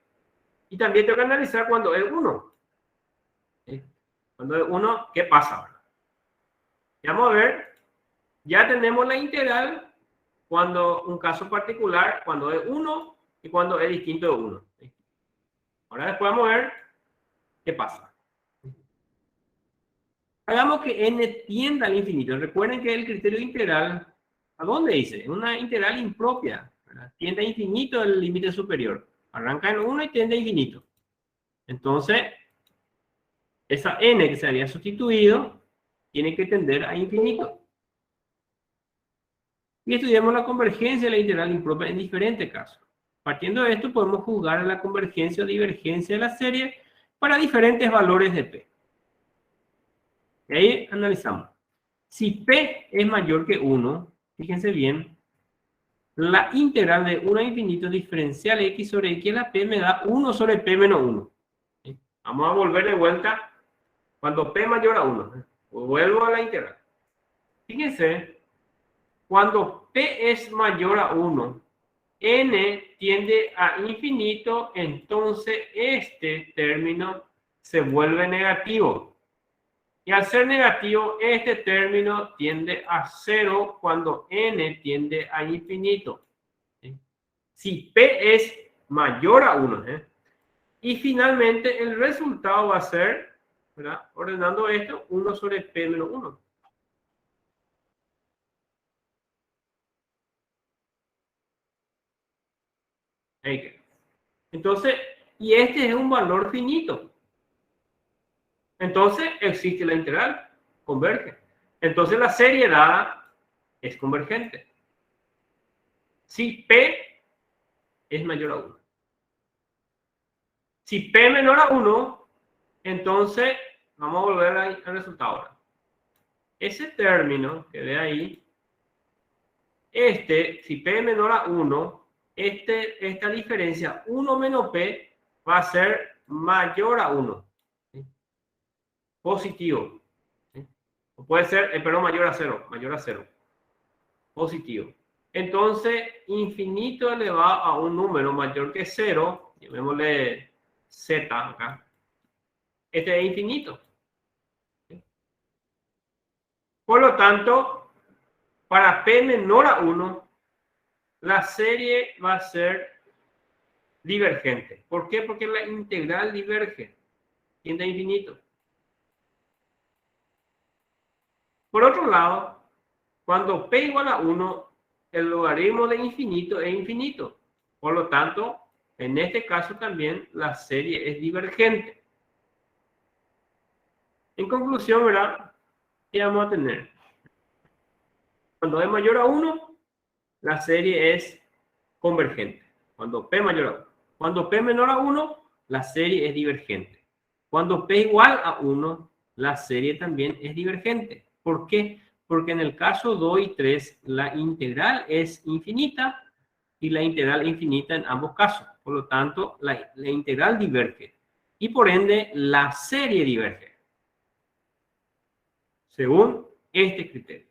Y también tengo que analizar cuando es 1. Cuando es 1, ¿qué pasa? Vamos a ver, ya tenemos la integral cuando un caso particular, cuando es 1 y cuando es distinto de 1. Ahora después vamos a ver qué pasa. Hagamos que n tienda al infinito. Recuerden que el criterio integral, ¿a dónde dice? Una integral impropia, ¿verdad? Tiende a infinito el límite superior. Arranca en 1 y tiende a infinito. Entonces, esa n que se había sustituido tiene que tender a infinito. Y estudiamos la convergencia de la integral impropia en diferentes casos. Partiendo de esto, podemos juzgar la convergencia o divergencia de la serie para diferentes valores de P. Y ahí analizamos. Si P es mayor que 1, fíjense bien, la integral de 1 a infinito diferencial x sobre x a la P me da 1 sobre P menos 1. Vamos a volver de vuelta cuando P mayor a 1. Vuelvo a la integral. Fíjense, cuando P es mayor a 1, n tiende a infinito, entonces este término se vuelve negativo. Y al ser negativo, este término tiende a 0 cuando n tiende a infinito. ¿Sí? Si P es mayor a 1. Y finalmente el resultado va a ser, ¿verdad? Ordenando esto, 1 sobre P menos 1. Entonces, y este es un valor finito. Entonces existe la integral, converge. Entonces la serie dada es convergente. Si P es mayor a 1. Si P menor a 1, entonces vamos a volver al resultado ahora. Ese término que ve ahí, si P menor a 1, esta diferencia 1 menos P va a ser mayor a 1. ¿Sí? Positivo. ¿Sí? O puede ser, perdón, mayor a 0. Mayor a 0. Positivo. Entonces, infinito elevado a un número mayor que 0, llamémosle z acá. Este es infinito. ¿Sí? Por lo tanto, para P menor a 1, la serie va a ser divergente. ¿Por qué? Porque la integral diverge, tiende a infinito. Por otro lado, cuando P igual a 1, el logaritmo de infinito es infinito. Por lo tanto, en este caso también la serie es divergente. En conclusión, ¿verdad? ¿Qué vamos a tener? Cuando es mayor a 1, la serie es convergente. Cuando P mayor a 1. Cuando P menor a 1, la serie es divergente. Cuando P igual a 1, la serie también es divergente. ¿Por qué? Porque en el caso 2 y 3, la integral es infinita y la integral infinita en ambos casos. Por lo tanto, la integral diverge. Y por ende, la serie diverge. Según este criterio.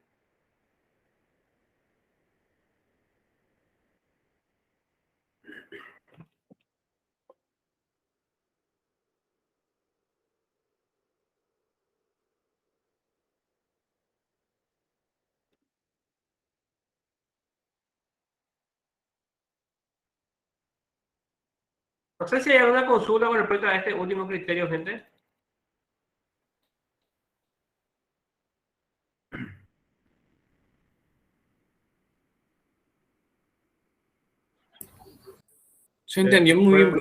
No sé si hay alguna consulta con respecto a este último criterio, gente. Se entendió muy bien,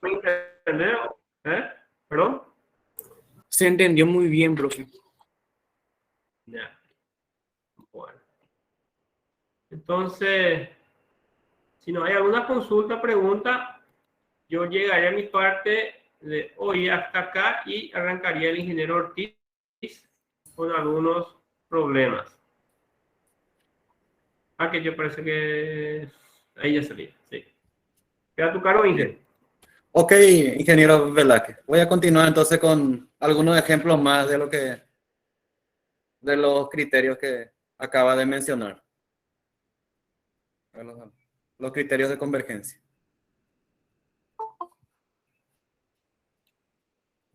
Bueno, profe. ¿entender? ¿Perdón? Se entendió muy bien, profe. Ya. Bueno. Entonces, si no hay alguna consulta, pregunta, yo llegaré a mi parte de hoy hasta acá y arrancaría el ingeniero Ortiz con algunos problemas. Ah, que yo parece que ahí ya salí. Sí. Queda tu cargo, Inge. Ok, ingeniero Velázquez. Voy a continuar entonces con algunos ejemplos más de los criterios que acaba de mencionar. Los criterios de convergencia.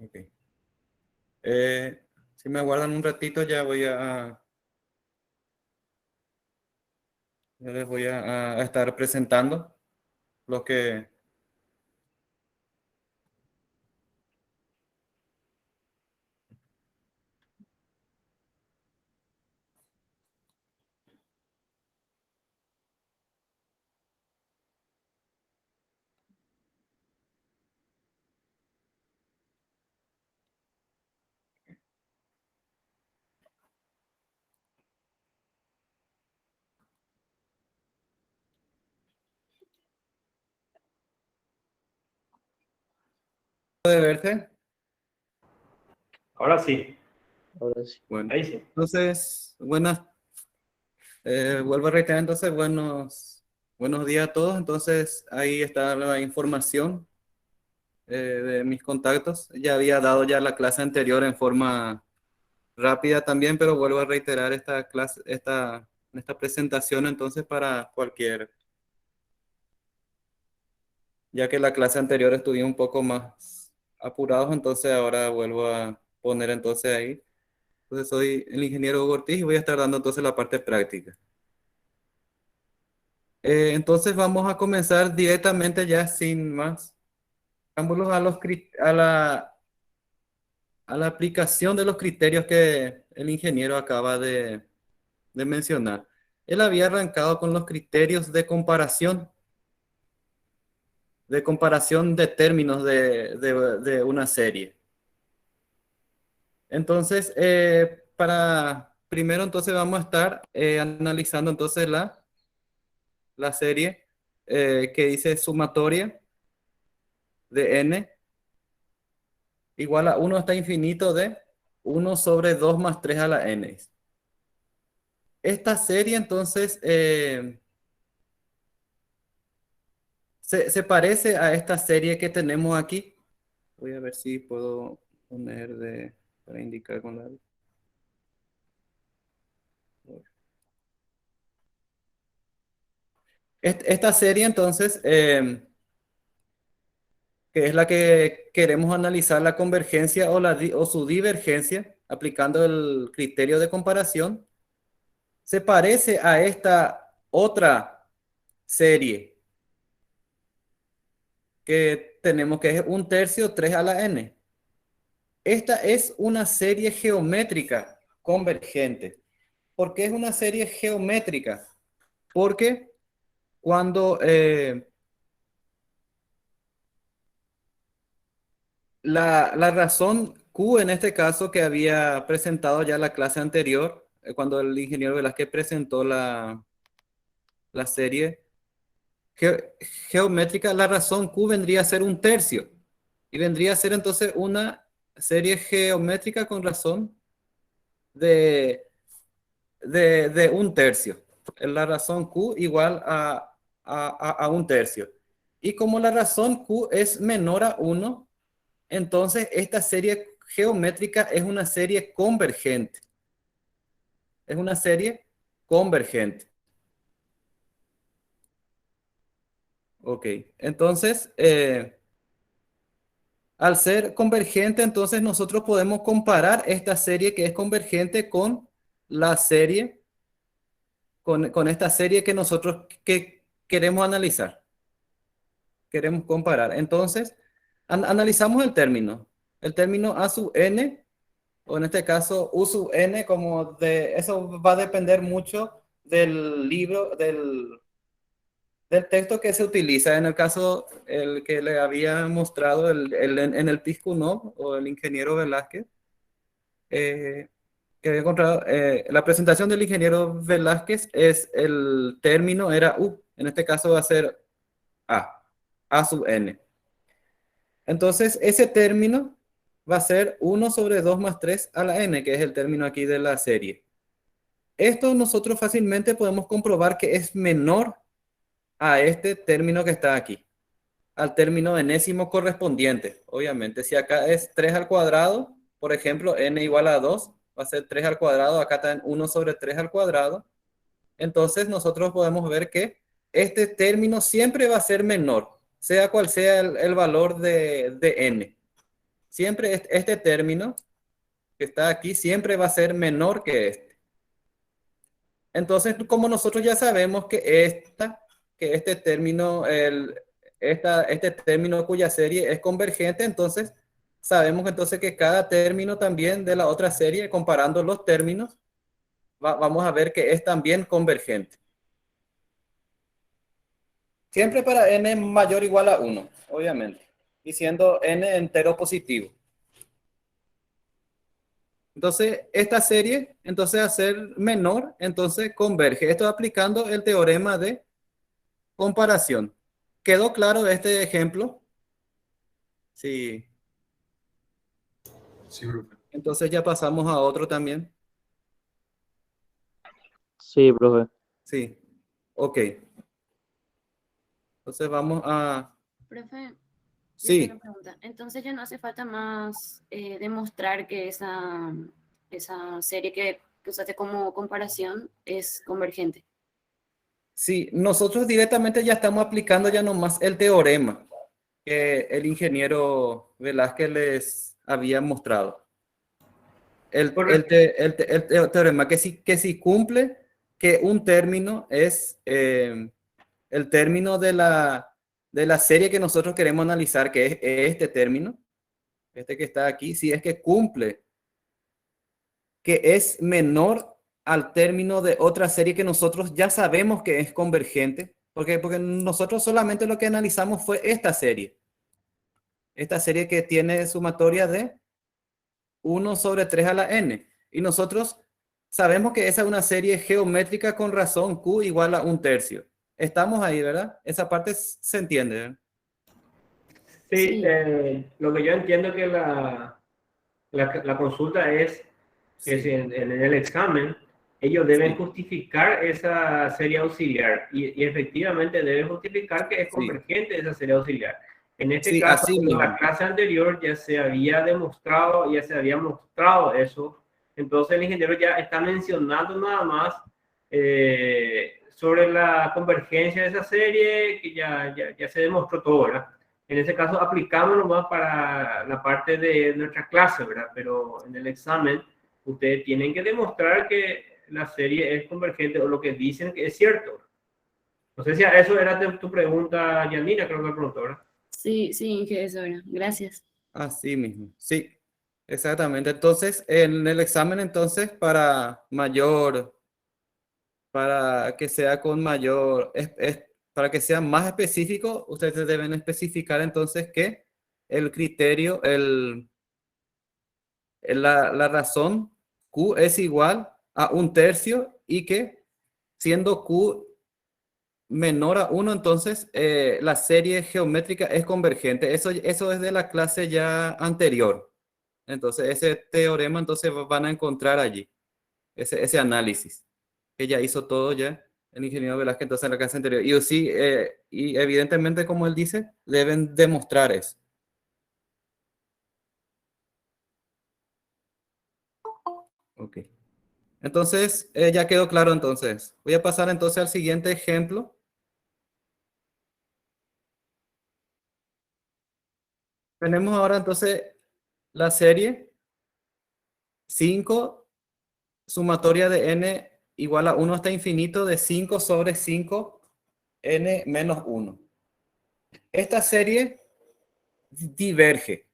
Okay. Si me aguardan un ratito, ya les voy a estar presentando lo que ¿Puede verse? Ahora sí, Ahora sí. Bueno, ahí sí. entonces, vuelvo a reiterar, entonces, buenos días a todos. Entonces, ahí está la información de mis contactos. Ya había dado ya la clase anterior en forma rápida también, pero vuelvo a reiterar esta clase, esta presentación entonces para ya que la clase anterior estuve un poco más apurados, entonces ahora vuelvo a poner entonces ahí. Entonces soy el ingeniero Hugo Ortiz y voy a estar dando entonces la parte práctica. Entonces vamos a comenzar directamente ya sin más preámbulos a la aplicación de los criterios que el ingeniero acaba de mencionar. Él había arrancado con los criterios de comparación de términos de una serie. Entonces, primero entonces vamos a estar analizando entonces la serie que dice sumatoria de n igual a 1 hasta infinito de 1 sobre 2 más 3 a la n. Esta serie entonces se parece a esta serie que tenemos aquí. Voy a ver si puedo poner para indicar con la... Esta serie entonces, que es la que queremos analizar la convergencia o su divergencia, aplicando el criterio de comparación, se parece a esta otra serie que tenemos, que es 1/3 3 a la n. Esta es una serie geométrica convergente. ¿Por qué es una serie geométrica? Porque cuando la razón Q, en este caso, que había presentado ya la clase anterior, cuando el ingeniero Velázquez presentó la serie geométrica, la razón Q vendría a ser 1/3. Y vendría a ser entonces una serie geométrica con razón de 1/3. La razón Q igual a 1/3. Y como la razón Q es menor a 1, entonces esta serie geométrica es una serie convergente. Es una serie convergente. Ok, entonces, al ser convergente, entonces nosotros podemos comparar esta serie que es convergente con la serie, con esta serie que nosotros queremos analizar. Queremos comparar. Entonces, analizamos el término. El término A sub n, o en este caso U sub n, eso va a depender mucho del libro, del texto que se utiliza. En el caso, el que le había mostrado en el Piskunov, o el ingeniero Velázquez, que había encontrado, la presentación del ingeniero Velázquez el término era U. En este caso va a ser A sub n. Entonces, ese término va a ser 1 sobre 2 más 3 a la n, que es el término aquí de la serie. Esto nosotros fácilmente podemos comprobar que es menor a este término que está aquí, al término enésimo correspondiente. Obviamente, si acá es 3 al cuadrado, por ejemplo, n igual a 2, va a ser 3 al cuadrado, acá está en 1 sobre 3 al cuadrado. Entonces, nosotros podemos ver que este término siempre va a ser menor, sea cual sea el valor de n. Siempre este término que está aquí siempre va a ser menor que este. Entonces, como nosotros ya sabemos que este término, este término cuya serie es convergente, entonces sabemos entonces que cada término también de la otra serie, comparando los términos, vamos a ver que es también convergente. Siempre para n mayor o igual a 1, obviamente. Y siendo n entero positivo. Entonces, esta serie, entonces, a ser menor, entonces converge. Esto aplicando el teorema de comparación. ¿Quedó claro este ejemplo? Sí. Sí, profe. Entonces ya pasamos a otro también. Sí, profe. Sí. Ok. Entonces vamos a... Profe, yo tengo una Sí, pregunta. Entonces ya no hace falta más demostrar que esa serie que usaste como comparación es convergente. sí. Nosotros directamente ya estamos aplicando ya nomás el teorema que el ingeniero Velázquez les había mostrado. Correcto. El teorema que si cumple que un término es el término de la serie que nosotros queremos analizar, que es este término, este que está aquí, si es que cumple que es menor al término de otra serie que nosotros ya sabemos que es convergente, porque nosotros solamente lo que analizamos fue esta serie que tiene sumatoria de 1 sobre 3 a la n. Y nosotros sabemos que esa es una serie geométrica con razón q igual a 1/3. Estamos ahí, ¿verdad? Esa parte se entiende, ¿verdad? Sí, Sí. lo que yo entiendo que la consulta es que Sí. si en el examen ellos deben justificar esa serie auxiliar y efectivamente deben justificar que es Sí. convergente esa serie auxiliar. En este Sí, caso, así en la mismo. clase anterior ya se había demostrado, ya se había mostrado eso. Entonces el ingeniero ya está mencionando nada más sobre la convergencia de esa serie, que ya se demostró todo, ¿verdad? En ese caso aplicamos nomás para la parte de nuestra clase, ¿verdad? Pero en el examen ustedes tienen que demostrar que la serie es convergente o lo que dicen que es cierto. No sé si a eso era tu pregunta, Yanina, creo que la preguntó, ¿verdad? Sí, sí, que eso era. Gracias. Así mismo. Sí, exactamente. Entonces, en el examen, entonces, para que sea con mayor, para que sea más específico, ustedes deben especificar entonces que el criterio, la razón Q es igual a 1/3 y que siendo Q menor a 1, entonces la serie geométrica es convergente. Eso es de la clase ya anterior. Entonces ese teorema entonces van a encontrar allí, ese análisis que ya hizo todo ya el ingeniero Velázquez entonces en la clase anterior. Y sí, y evidentemente como él dice, deben demostrar eso. Ok. Entonces, ya quedó claro entonces. Voy a pasar entonces al siguiente ejemplo. Tenemos ahora entonces la serie 5 sumatoria de n igual a 1 hasta infinito de 5 sobre 5 n menos 1. Esta serie diverge,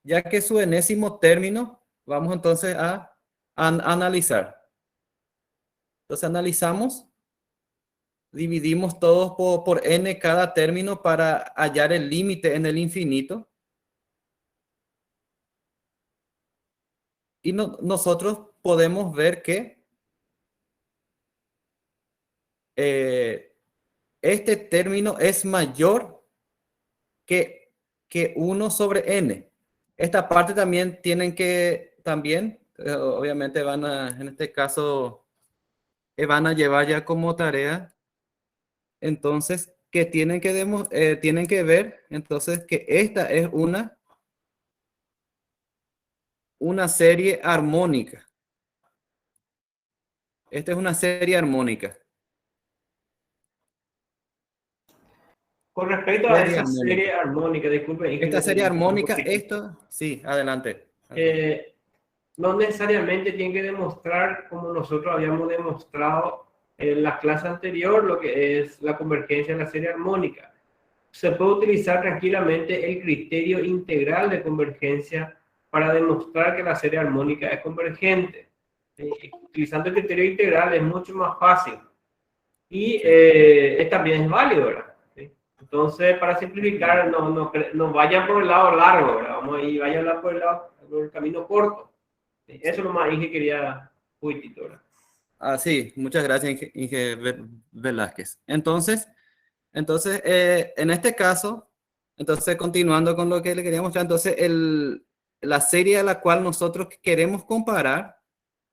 ya que su enésimo término, vamos entonces a analizar. Entonces analizamos, dividimos todos por n cada término para hallar el límite en el infinito. Y nosotros podemos ver que este término es mayor que 1 sobre n. Esta parte también tienen que, obviamente en este caso, van a llevar ya como tarea, entonces, que tienen que ver, entonces, que esta es una serie armónica. Esta es una serie armónica. Con respecto a Serie esa armónica. serie armónica, disculpe. Esta serie armónica, sí, adelante. No necesariamente tienen que demostrar, como nosotros habíamos demostrado en la clase anterior, lo que es la convergencia en la serie armónica. Se puede utilizar tranquilamente el criterio integral de convergencia para demostrar que la serie armónica es convergente. Utilizando el criterio integral es mucho más fácil y también es válido, ¿verdad? Entonces, para simplificar, no vayan por el lado largo, ¿verdad? Vayan por el camino corto. Eso es lo más que quería puitito, ¿verdad? Sí, muchas gracias, Inge Velázquez. Entonces, en este caso, entonces continuando con lo que le quería mostrar, entonces la serie a la cual nosotros queremos comparar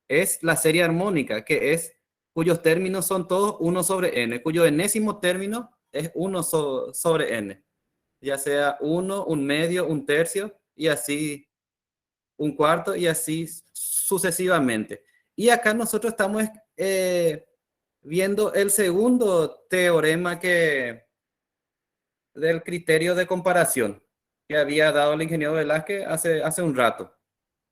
es la serie armónica, cuyos términos son todos 1 sobre n, cuyo enésimo término es 1 sobre n, ya sea 1, un medio, un tercio, y así un cuarto, y así sucesivamente. Y acá nosotros estamos viendo el segundo teorema del criterio de comparación que había dado el ingeniero Velázquez hace un rato,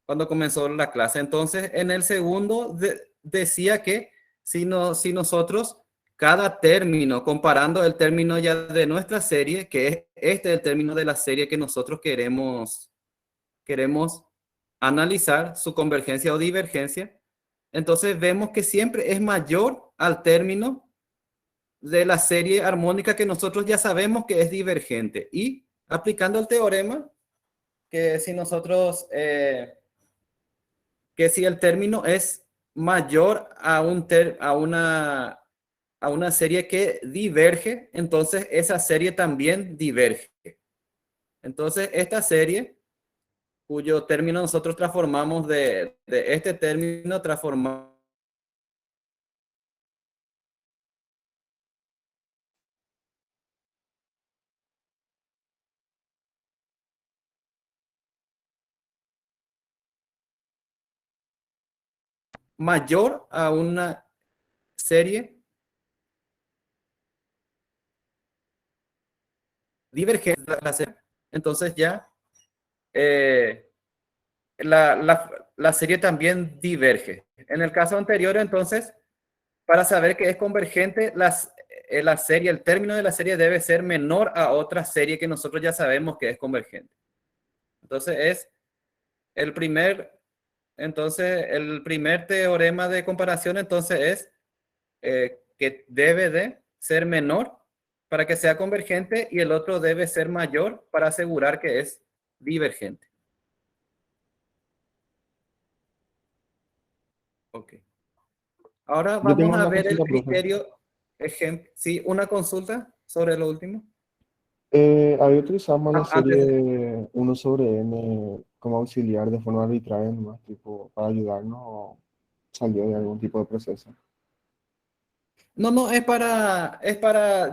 cuando comenzó la clase. Entonces, en el segundo decía que si nosotros, cada término, comparando el término ya de nuestra serie, que es el término de la serie que nosotros queremos analizar, su convergencia o divergencia, entonces vemos que siempre es mayor al término de la serie armónica que nosotros ya sabemos que es divergente. Y aplicando el teorema, que si nosotros, que si el término es mayor a una serie que diverge, entonces esa serie también diverge. Entonces esta serie, cuyo término nosotros transformamos de este término, transformamos mayor a una serie divergente. Entonces ya la serie también diverge. En el caso anterior, entonces, para saber que es convergente, el término de la serie debe ser menor a otra serie que nosotros ya sabemos que es convergente. Entonces el primer teorema de comparación entonces es que debe de ser menor para que sea convergente, y el otro debe ser mayor para asegurar que es divergente. Ok. Ahora Yo tengo vamos a una ver el consulta, profe. criterio. Sí, una consulta sobre lo último. Había utilizado más la Antes, serie 1 sobre n como auxiliar de forma arbitraria, nomás, tipo, para ayudarnos, o salió de algún tipo de proceso. no, es para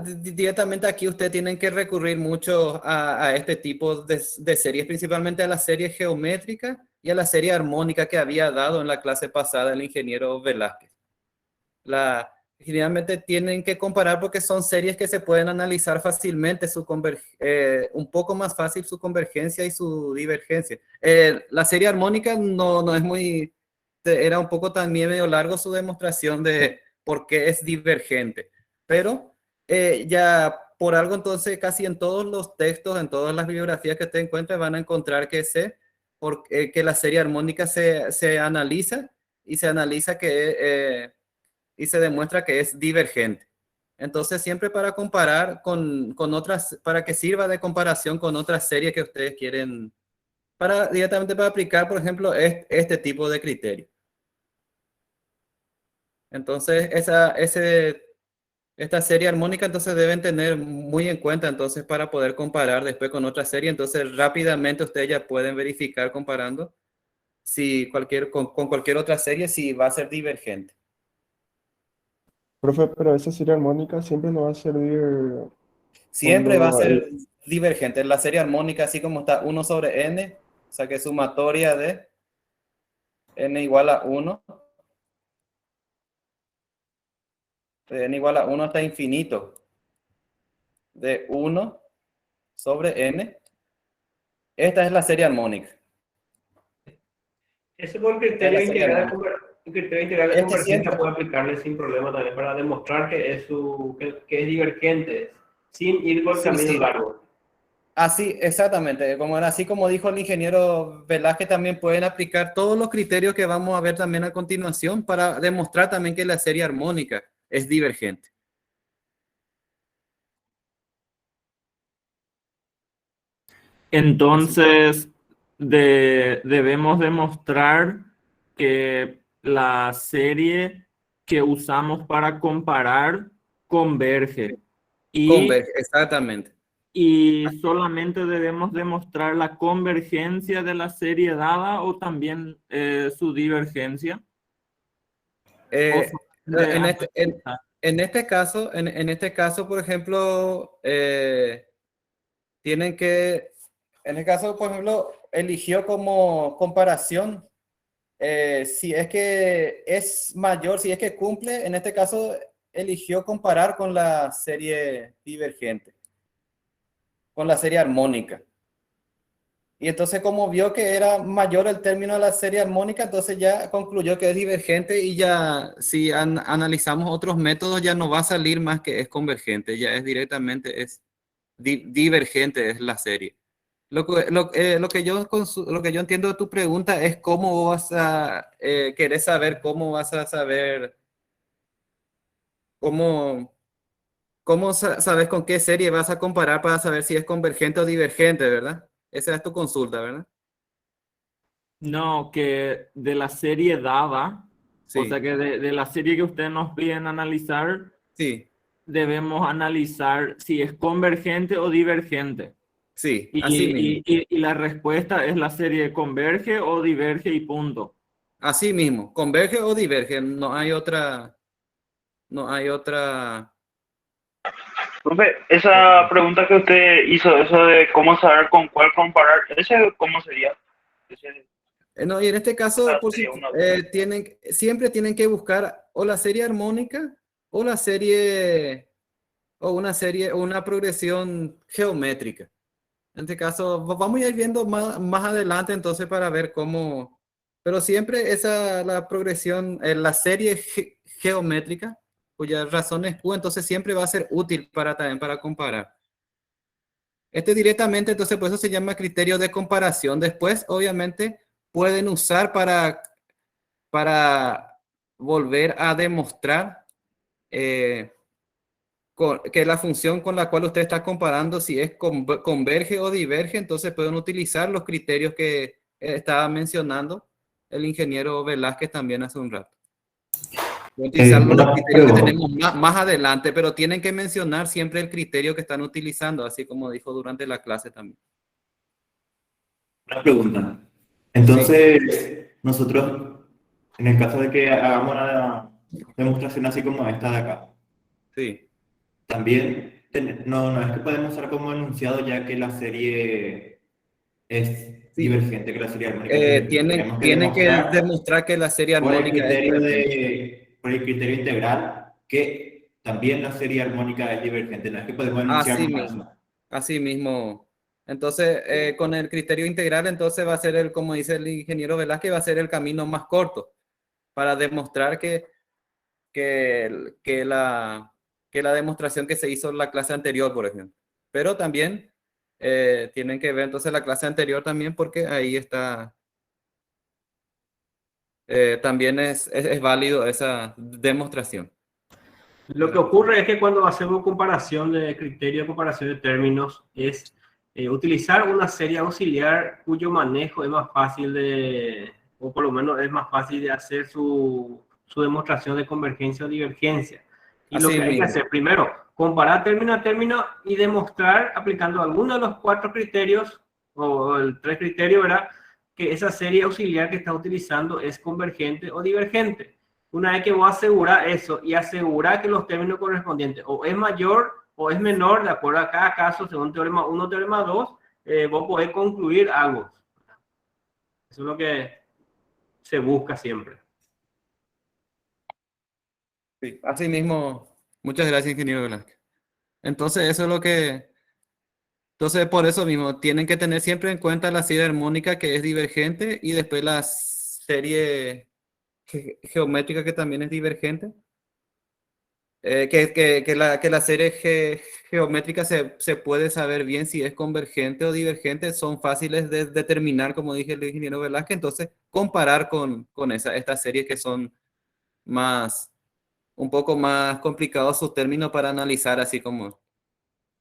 directamente aquí ustedes tienen que recurrir mucho a este tipo de series, principalmente a la serie geométrica y a la serie armónica que había dado en la clase pasada el ingeniero Velázquez. Generalmente tienen que comparar porque son series que se pueden analizar fácilmente, un poco más fácil su convergencia y su divergencia. La serie armónica no es muy, era un poco también medio largo su demostración de por qué es divergente, pero ya por algo entonces casi en todos los textos, en todas las bibliografías que te encuentres van a encontrar que la serie armónica se analiza y se analiza y se demuestra que es divergente. Entonces, siempre para comparar con otras, para que sirva de comparación con otras series que ustedes quieren, directamente para aplicar, por ejemplo, este tipo de criterio. Entonces, esta serie armónica, entonces deben tener muy en cuenta, entonces, para poder comparar después con otra serie. Entonces, rápidamente ustedes ya pueden verificar comparando con cualquier otra serie si va a ser divergente. Profe, pero esa serie armónica siempre nos va a servir Siempre va a cuando ser divergente. La serie armónica, así como está 1 sobre n, o sea que sumatoria de n igual a 1, de n igual a 1 hasta infinito, de 1 sobre n. Esta es la serie armónica. Ese con Esta es la criterio serie integral, armónica. el criterio integral de Este convergencia siempre, puede aplicarle sin problema también para demostrar que es divergente, sin ir por el sí, camino sí. largo. Así, exactamente. Así como dijo el ingeniero Velázquez, también pueden aplicar todos los criterios que vamos a ver también a continuación para demostrar también que la serie armónica es divergente. Entonces, debemos demostrar que la serie que usamos para comparar converge. Y Exactamente. ¿Y solamente debemos demostrar la convergencia de la serie dada o también su divergencia? Eh, ¿O solamente en este, en, analizar? en este caso, por ejemplo, tienen que, en el caso, por ejemplo, eligió como comparación, si es que es mayor, si es que cumple, en este caso eligió comparar con la serie divergente, con la serie armónica. Y entonces como vio que era mayor el término de la serie armónica, entonces ya concluyó que es divergente y ya si analizamos otros métodos ya no va a salir más que es convergente, ya es directamente, es divergente es la serie. Lo que yo entiendo de tu pregunta es cómo vas a querer saber, cómo vas a saber, cómo, sabes con qué serie vas a comparar para saber si es convergente o divergente, ¿verdad? Esa es tu consulta, ¿verdad? No, que de la serie dada, o sea Sí, que de la serie que ustedes nos piden analizar, sí, debemos analizar si es convergente o divergente. sí, así Y, mismo. y la respuesta es la serie converge o diverge y punto. Así mismo, converge o diverge, no hay otra, no hay otra. Profe, esa pregunta que usted hizo, eso de cómo saber con cuál comparar, ¿ese cómo sería? Ese, No, y en este caso, esa sería una duda. siempre tienen que buscar o la serie armónica o la serie, o una serie, o una progresión geométrica. En este caso, vamos a ir viendo más adelante entonces para ver cómo, pero siempre la progresión, la serie geométrica, cuya razón es Q, entonces siempre va a ser útil también para comparar. Este directamente, entonces, por eso se llama criterio de comparación. Después, obviamente, pueden usar para volver a demostrar que la función con la cual usted está comparando, si es converge o diverge, entonces pueden utilizar los criterios que estaba mencionando el ingeniero Velázquez también hace un rato. Pueden utilizar los Una criterios que pregunta. tenemos más adelante, pero tienen que mencionar siempre el criterio que están utilizando, así como dijo durante la clase también. Una pregunta. Sí, Entonces, nosotros, en el caso de que hagamos una demostración así como esta de acá, sí. también no es que podemos usar como enunciado ya que la serie es Sí, divergente, que la serie armónica es divergente. Tenemos que tienen que demostrar demostrar que la serie armónica es divergente. por el criterio integral que también la serie armónica es divergente. No es que podemos enunciar Así nomás mismo, eso. así mismo. Entonces, con el criterio integral, entonces va a ser como dice el ingeniero Velázquez, va a ser el camino más corto para demostrar que la demostración que se hizo en la clase anterior, por ejemplo. Pero también tienen que ver entonces la clase anterior también porque ahí está, también es válido esa demostración. Lo que ocurre es que cuando hacemos comparación de criterio, comparación de términos, es utilizar una serie auxiliar cuyo manejo es más fácil de, o por lo menos es más fácil de hacer su demostración de convergencia o divergencia. Y lo Así que hay que mismo. hacer primero, comparar término a término y demostrar, aplicando alguno de los 4 criterios o el 3 criterios, ¿verdad? Que esa serie auxiliar que está utilizando es convergente o divergente. Una vez que vos asegurar eso y asegurar que los términos correspondientes o es mayor o es menor, de acuerdo a cada caso, según teorema 1, teorema 2, vos podés concluir algo. Eso es lo que se busca siempre. Sí, así mismo. Muchas gracias, ingeniero Velázquez. Entonces, eso es lo que... Entonces, por eso mismo, tienen que tener siempre en cuenta la serie armónica que es divergente y después la serie geométrica que también es divergente. Que la serie geométrica se puede saber bien si es convergente o divergente, son fáciles de determinar, como dije el ingeniero Velázquez, entonces comparar con estas series que son un poco más complicados sus términos para analizar, así como...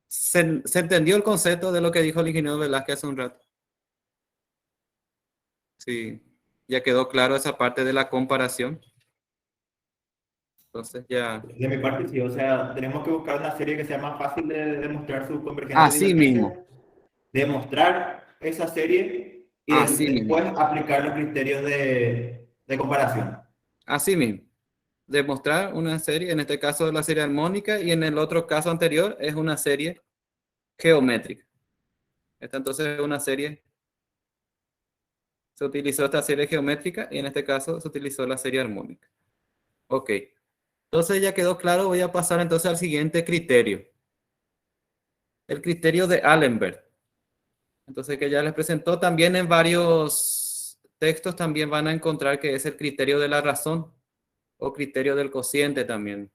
¿Se entendió el concepto de lo que dijo el ingeniero Velázquez hace un rato? Sí, ya quedó claro esa parte de la comparación. Entonces ya... De mi parte, sí, o sea, tenemos que buscar una serie que sea más fácil de demostrar su convergencia y Así divergencia, mismo, demostrar esa serie y así después mismo, aplicar los criterios de comparación. así mismo. Demostrar una serie, en este caso la serie armónica, y en el otro caso anterior es una serie geométrica. Esta entonces es una serie, se utilizó esta serie geométrica y en este caso se utilizó la serie armónica. Ok, entonces ya quedó claro, voy a pasar entonces al siguiente criterio. El criterio de Allenberg. Entonces que ya les presentó también en varios textos, también van a encontrar que es el criterio de la razón o criterio del cociente también.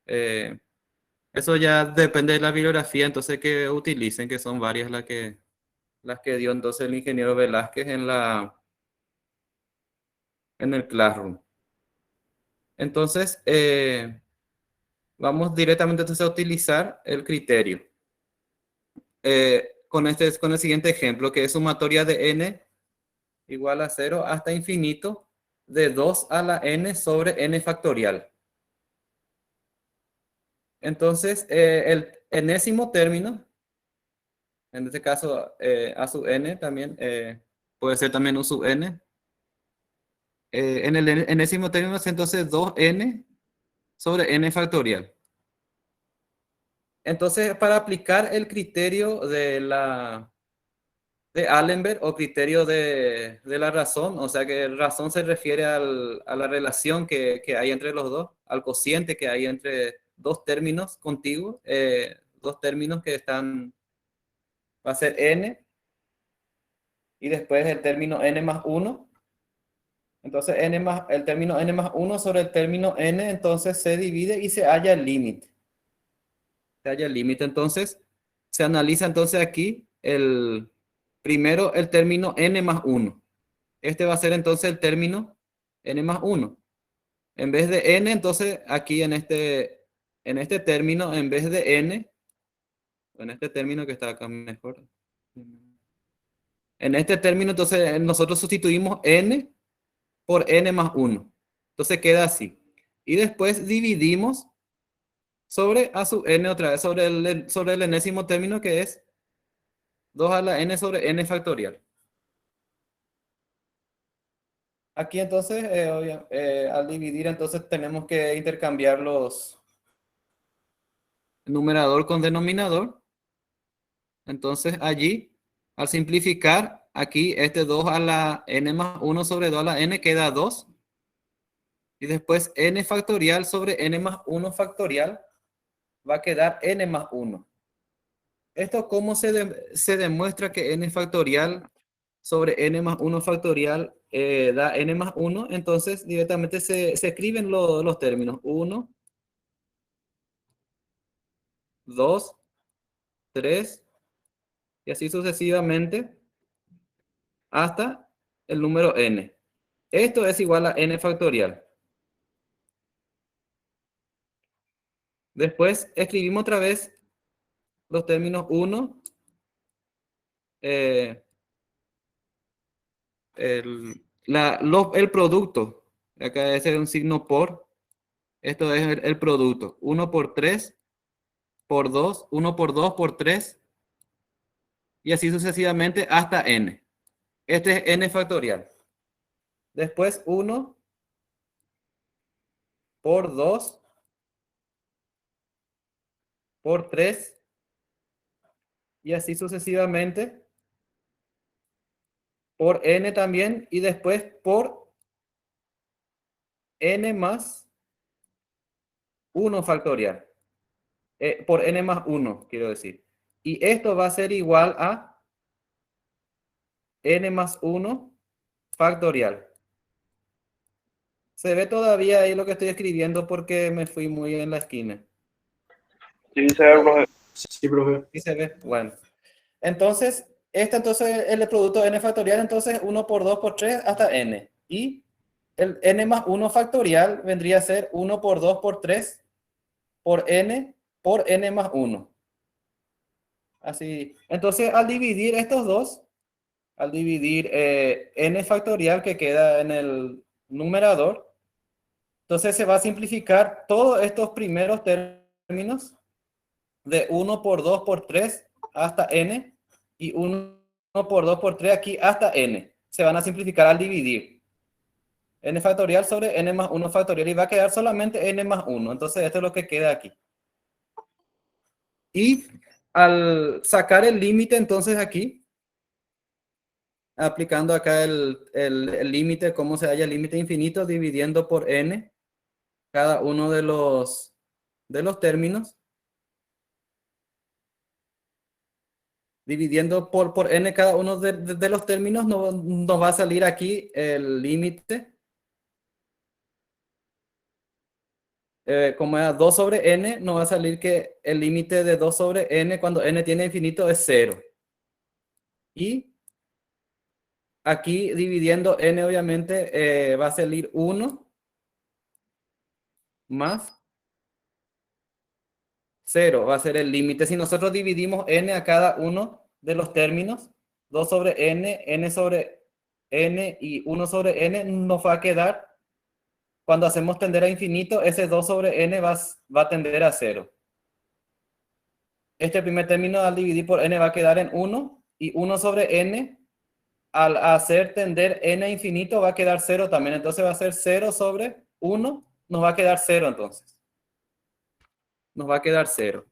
Eso ya depende de la bibliografía, entonces que utilicen, que son varias las que dio entonces el ingeniero Velázquez en el Classroom. Entonces, vamos directamente entonces a utilizar el criterio. Con el siguiente ejemplo, que es sumatoria de n igual a 0 hasta infinito de 2 a la n sobre n factorial. Entonces, el enésimo término, en este caso a sub n también, puede ser también u sub n. En el enésimo término es entonces 2n sobre n factorial. Entonces, para aplicar el criterio de Allenberg o criterio de la razón, o sea que razón se refiere a la relación que hay entre los dos, al cociente que hay entre dos términos contiguos, dos términos que están, va a ser n, y después el término n más 1. Entonces el término n más 1 sobre el término n, entonces se divide y se halla el límite. Se halla el límite, entonces se analiza entonces aquí primero el término n más 1. Este va a ser entonces el término n más 1. En vez de n, entonces aquí en este término, en vez de n, en este término que está acá mejor, en este término entonces nosotros sustituimos n por n más 1. Entonces queda así. Y después dividimos sobre a sub n otra vez, sobre el enésimo término que es 2 a la n sobre n factorial. Aquí entonces, al dividir, entonces tenemos que intercambiar los numerador con denominador. Entonces allí, al simplificar, aquí este 2 a la n más 1 sobre 2 a la n queda 2. Y después n factorial sobre n más 1 factorial va a quedar n más 1. ¿Esto cómo se demuestra que n factorial sobre n más 1 factorial da n más 1? Entonces directamente se escriben los términos 1, 2, 3 y así sucesivamente hasta el número n. Esto es igual a n factorial. Después escribimos otra vez los términos 1, el producto. Acá es un signo por. Esto es el producto. 1 por 3 por 2, 1 por 2 por 3 y así sucesivamente hasta n. Este es n factorial. Después 1 por 2 por 3 y así sucesivamente por n también y después por n más 1 factorial. Por n más 1, quiero decir. Y esto va a ser igual a n más 1 factorial. Se ve todavía ahí lo que estoy escribiendo porque me fui muy en la esquina. Sí, se ve, profe. Sí, profe. ¿Sí se ve? Bueno. Entonces, entonces el producto n factorial, entonces 1 por 2 por 3 hasta n. Y el n más 1 factorial vendría a ser 1 por 2 por 3 por n más 1. Así. Entonces, al dividir estos dos, al dividir n factorial que queda en el numerador, Entonces se va a simplificar todos estos primeros términos de 1 por 2 por 3 hasta n y 1 por 2 por 3 aquí hasta n. Se van a simplificar al dividir. N factorial sobre n más 1 factorial y va a quedar solamente n más 1. Entonces esto es lo que queda aquí. Y al sacar el límite entonces aquí, aplicando acá el límite, cómo se halla el límite infinito, dividiendo por n cada uno de los términos. Dividiendo por n cada uno de los términos, nos va a salir aquí el límite. Como era 2 sobre n, nos va a salir que el límite de 2 sobre n cuando n tiene infinito es 0. Y aquí dividiendo n obviamente va a salir 1 más 0. Va a ser el límite. Si nosotros dividimos n a cada uno de los términos, 2 sobre n, n sobre n y 1 sobre n, nos va a quedar, cuando hacemos tender a infinito, ese 2 sobre n va a tender a 0. Este primer término al dividir por n va a quedar en 1 y 1 sobre n al hacer tender n a infinito va a quedar 0 también. Entonces va a ser 0 sobre 1, nos va a quedar 0 entonces. Nos va a quedar 0.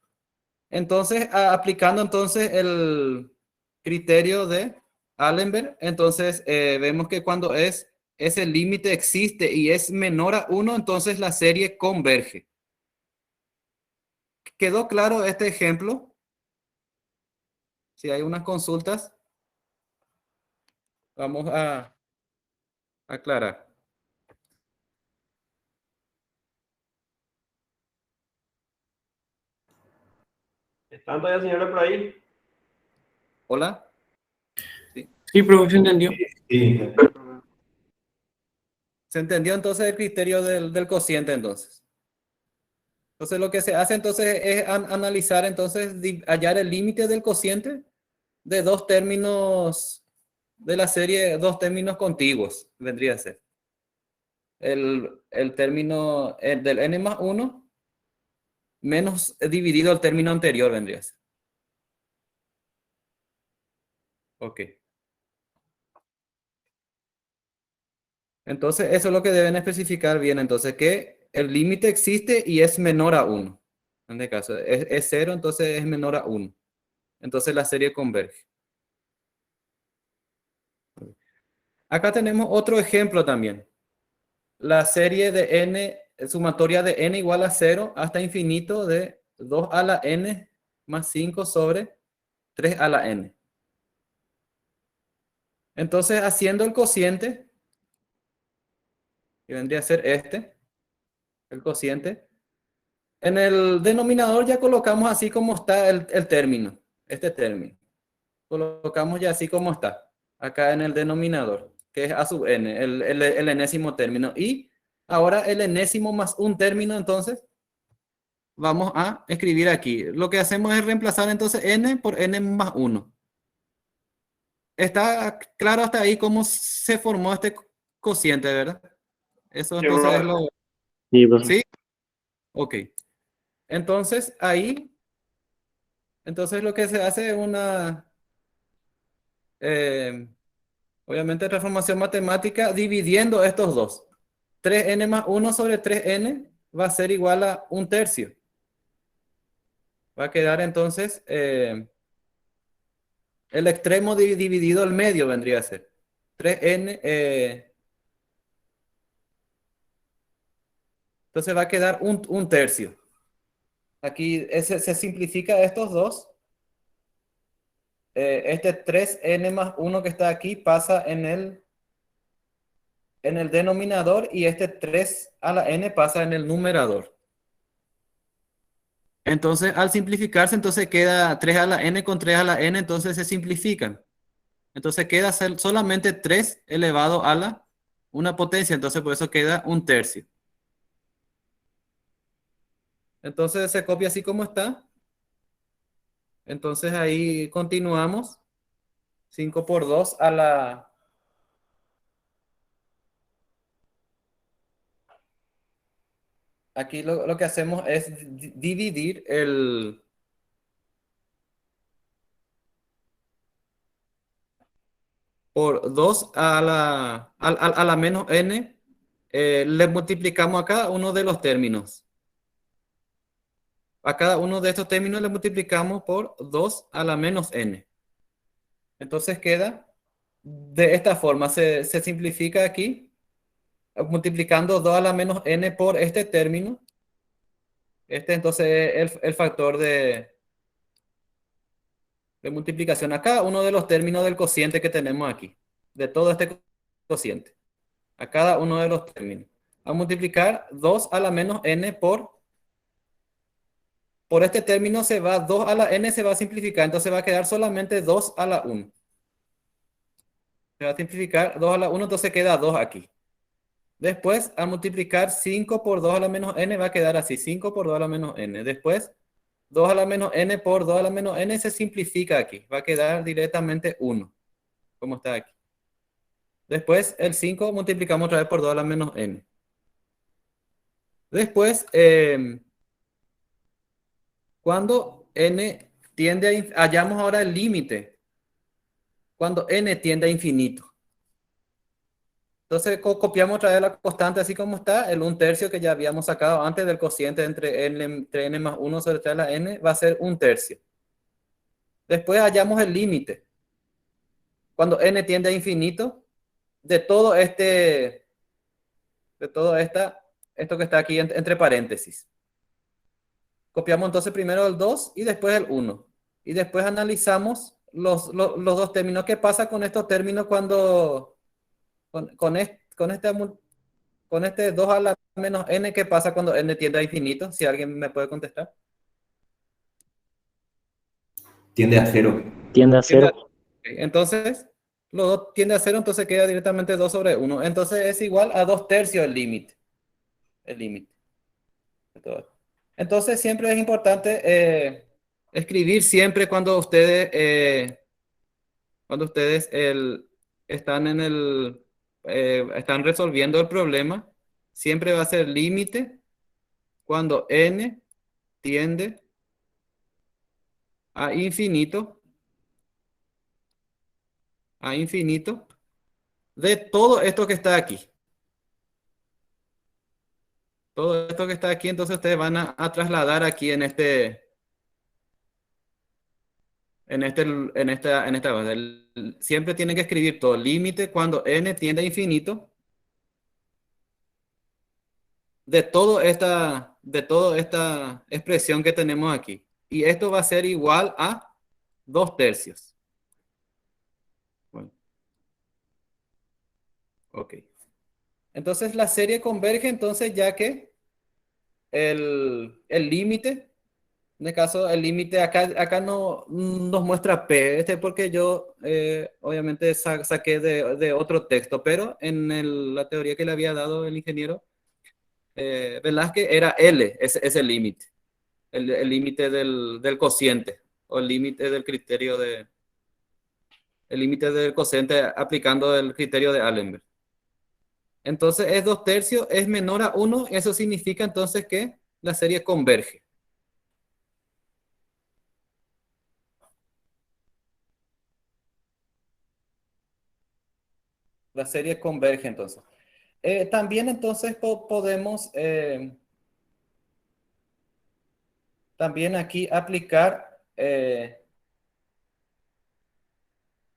Entonces, aplicando entonces el criterio de Allenberg, entonces vemos que cuando ese límite existe y es menor a 1, entonces la serie converge. ¿Quedó claro este ejemplo? Si hay unas consultas, vamos a aclarar. ¿Están todavía señores por ahí? ¿Hola? Sí, profe, se entendió. Sí. ¿Se entendió entonces el criterio del cociente entonces? Entonces lo que se hace entonces es analizar entonces, hallar el límite del cociente de dos términos de la serie, dos términos contiguos, vendría a ser. El término del n más 1 menos dividido el término anterior vendría a ser. Ok. Entonces eso es lo que deben especificar bien. Entonces que el límite existe y es menor a 1. En este caso es 0, entonces es menor a 1. Entonces la serie converge. Acá tenemos otro ejemplo también. La serie de n, sumatoria de n igual a 0 hasta infinito de 2 a la n más 5 sobre 3 a la n. Entonces, haciendo el cociente, que vendría a ser el cociente, en el denominador ya colocamos así como está el término, este término. Colocamos ya así como está, acá en el denominador, que es a sub n, el enésimo término. Y ahora el enésimo más un término, entonces, vamos a escribir aquí. Lo que hacemos es reemplazar entonces n por n más 1. ¿Está claro hasta ahí cómo se formó este cociente, verdad? Eso entonces es lo... ¿Sí? Ok. Entonces, ahí, entonces lo que se hace es una... obviamente transformación matemática dividiendo estos dos. 3n más 1 sobre 3n va a ser igual a 1/3. Va a quedar entonces el extremo dividido al medio vendría a ser. 3n. Entonces va a quedar 1/3. Aquí se simplifica estos dos. Este 3n más 1 que está aquí pasa en el denominador y este 3 a la n pasa en el numerador. Entonces, al simplificarse, entonces queda 3 a la n con 3 a la n, entonces se simplifican. Entonces queda solamente 3 elevado a la una potencia, entonces por eso queda 1/3. Entonces se copia así como está. Entonces ahí continuamos. 5 por 2 a la aquí lo que hacemos es dividir el... por 2 a la menos n, le multiplicamos a cada uno de los términos. A cada uno de estos términos le multiplicamos por 2 a la menos n. Entonces queda de esta forma. Se simplifica aquí, multiplicando 2 a la menos n por este término. Este entonces es el factor de multiplicación a cada uno de los términos del cociente que tenemos aquí. De todo este cociente. A cada uno de los términos. A multiplicar 2 a la menos n por este término se va 2 a la n, se va a simplificar, entonces va a quedar solamente 2 a la 1. Se va a simplificar 2 a la 1, entonces queda 2 aquí. Después, al multiplicar 5 por 2 a la menos n, va a quedar así, 5 por 2 a la menos n. Después, 2 a la menos n por 2 a la menos n se simplifica aquí. Va a quedar directamente 1, como está aquí. Después, el 5 multiplicamos otra vez por 2 a la menos n. Después, cuando n tiende a... hallamos ahora el límite. Cuando n tiende a infinito. Entonces copiamos otra vez la constante así como está. El 1/3 que ya habíamos sacado antes del cociente entre n más 1 sobre 3 a la n va a ser 1/3. Después hallamos el límite. Cuando n tiende a infinito, de todo esto que está aquí entre paréntesis. Copiamos entonces primero el 2 y después el 1. Y después analizamos los dos términos. ¿Qué pasa con estos términos cuando con este 2 a la menos n? ¿Qué pasa cuando n tiende a infinito? Si alguien me puede contestar. Tiende a 0. Tiende a 0. Entonces, los dos tiende a 0, entonces queda directamente 2 sobre 1. Entonces es igual a 2/3 el límite. El límite. Entonces siempre es importante escribir siempre cuando ustedes están resolviendo el problema. Siempre va a ser límite cuando n tiende a infinito. A infinito de todo esto que está aquí. Todo esto que está aquí, entonces ustedes van a trasladar aquí en esta base. Siempre tienen que escribir todo. Límite cuando n tiende a infinito de toda esta expresión que tenemos aquí. Y esto va a ser igual a 2/3. Bueno. Ok. Entonces la serie converge, entonces ya que el límite, en este caso el límite acá no nos muestra P, porque yo obviamente saqué de otro texto, pero en la teoría que le había dado el ingeniero Velázquez era L, ese límite, el límite del cociente, o el límite del criterio el límite del cociente aplicando el criterio de Allenberg. Entonces es 2/3, es menor a 1, eso significa entonces que la serie converge. La serie converge entonces. También entonces podemos también aquí aplicar,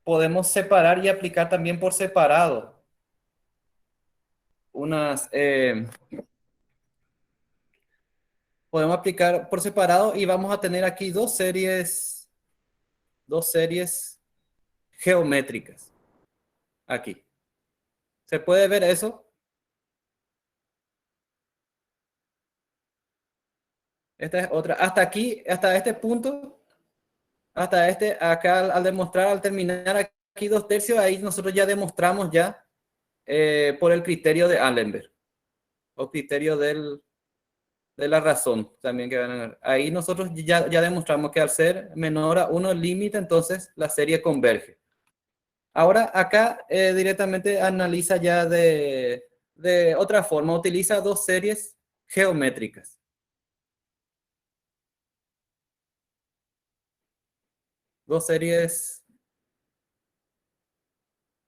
podemos separar y aplicar también por separado podemos aplicar por separado y vamos a tener aquí dos series geométricas. Aquí. ¿Se puede ver eso? Esta es otra. Hasta aquí, hasta este punto, acá al terminar aquí 2/3, ahí nosotros ya demostramos ya por el criterio de Allenberg. O criterio de la razón también que van a ver. Ahí nosotros ya demostramos que al ser menor a 1 el límite, entonces la serie converge. Ahora acá directamente analiza ya de otra forma, utiliza dos series geométricas. Dos series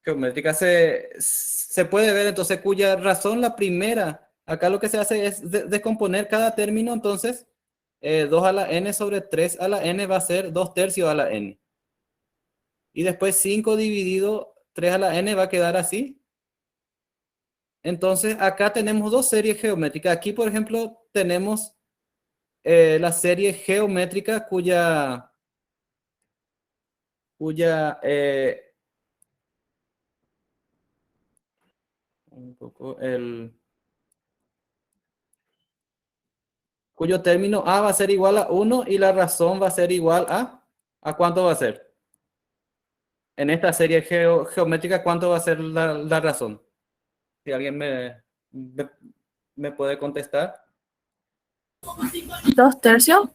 geométricas se puede ver entonces cuya razón, la primera, acá lo que se hace es descomponer cada término, entonces 2 a la n sobre 3 a la n va a ser 2 tercios a la n. Y después 5 dividido 3 a la n va a quedar así. Entonces acá tenemos dos series geométricas. Aquí, por ejemplo, tenemos la serie geométrica cuya cuyo término a va a ser igual a 1 y la razón va a ser igual ¿a cuánto va a ser? En esta serie geométrica, ¿cuánto va a ser la razón? Si alguien me puede contestar. 2 tercios.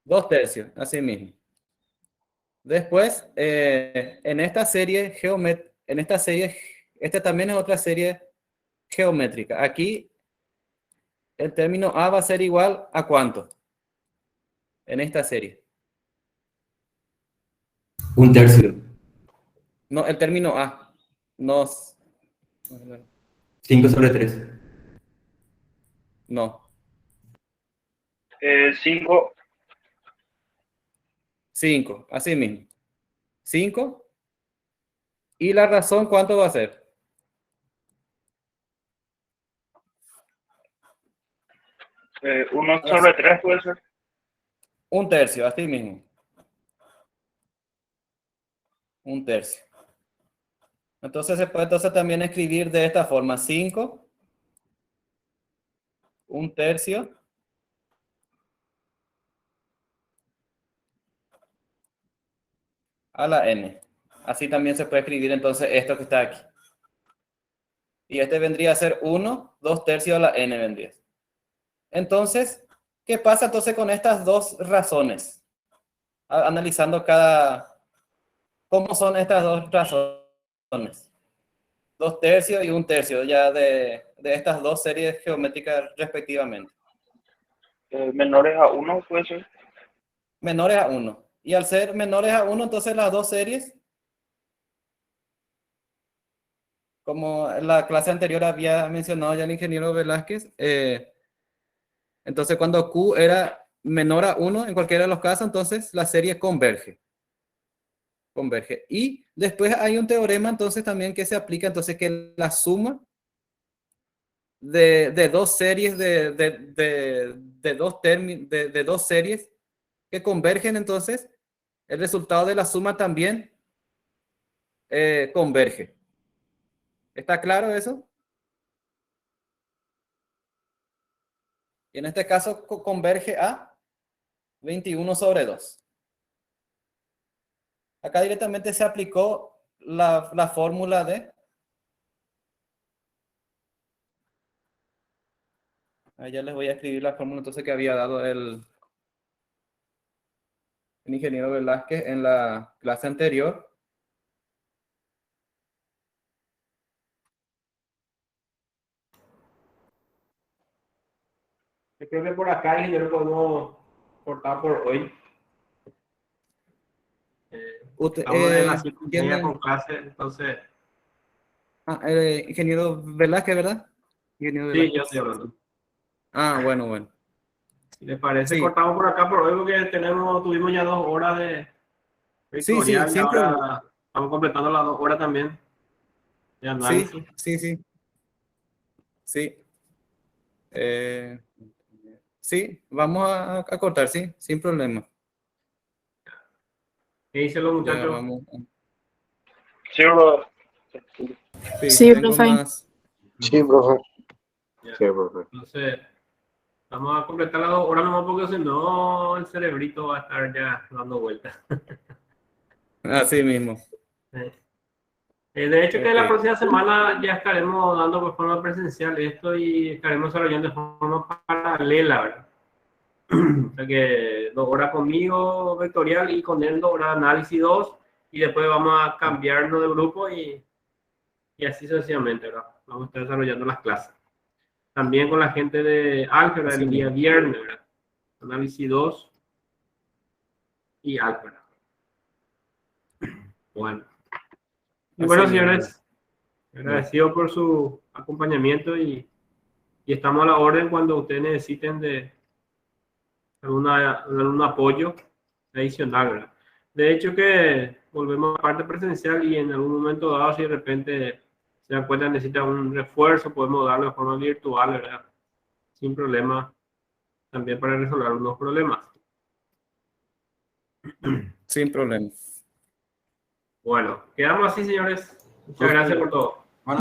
2 tercios, así mismo. Después, en esta serie esta también es otra serie geométrica. Aquí, el término a va a ser igual a ¿cuánto? En esta serie. 1 tercio. No, el término a. No. 5 sobre 3. No. 5. 5, así mismo. 5. ¿Y la razón cuánto va a ser? 1 sobre 3 puede ser. 1 tercio, así mismo. 1 tercio. Entonces se puede también escribir de esta forma. 5, 1 tercio. A la n. Así también se puede escribir entonces esto que está aquí. Y este vendría a ser 1, 2 tercios a la n vendría. Entonces, ¿qué pasa entonces con estas dos razones? Analizando ¿cómo son estas dos razones? 2 tercios y 1 tercio ya de estas dos series geométricas respectivamente. Menores a 1 puede ser. Menores a 1. Y al ser menores a 1, entonces las dos series, como en la clase anterior había mencionado ya el ingeniero Velázquez, entonces cuando Q era menor a 1 en cualquiera de los casos, entonces la serie converge. Y después hay un teorema entonces también que se aplica, entonces que la suma de dos series de dos series que convergen, entonces el resultado de la suma también converge. ¿Está claro eso? Y en este caso converge a 21 sobre 2. Acá directamente se aplicó la fórmula de... Ahí ya les voy a escribir la fórmula entonces que había dado el ingeniero Velázquez en la clase anterior. Yo creo que por acá ya lo podemos cortar por hoy. Estamos en la circunstancia con clase, entonces... Ingeniero Velázquez, ¿verdad? Ingeniero Sí, Velázquez. yo estoy hablando. Bueno. Si les parece, Sí. cortamos por acá por hoy porque tuvimos ya 2 horas de vectorial, sí, y ahora estamos completando las 2 horas también de análisis. Sí. Sí, vamos a cortar, sí, sin problema. ¿Qué dicen los Ya muchachos? vamos. Sí, bro. Sí, tengo profe. más. Sí, profe. Ya. Sí, profe. Entonces, vamos a completar las 2 horas nomás porque si no, el cerebrito va a estar ya dando vueltas. Así mismo. De hecho, que la Ok. próxima semana ya estaremos dando por forma presencial esto y estaremos desarrollando de forma paralela, ¿verdad? O sea que 2 horas conmigo vectorial y con él 2 horas de análisis 2 y después vamos a cambiarnos de grupo y así sucesivamente, ¿verdad? Vamos a estar desarrollando las clases. también con la gente de álgebra el día viernes, ¿verdad? Análisis 2 y álgebra. Bueno. Y bueno, señores, agradecido por su acompañamiento y estamos a la orden cuando ustedes necesiten de algún apoyo adicional, ¿verdad? De hecho que volvemos a la parte presencial y en algún momento dado, si de repente se dan cuenta necesitan un refuerzo, podemos darlo de forma virtual, ¿verdad? Sin problema, también para resolver algunos problemas. Sin problema. Bueno, quedamos así, señores. Muchas gracias por todo.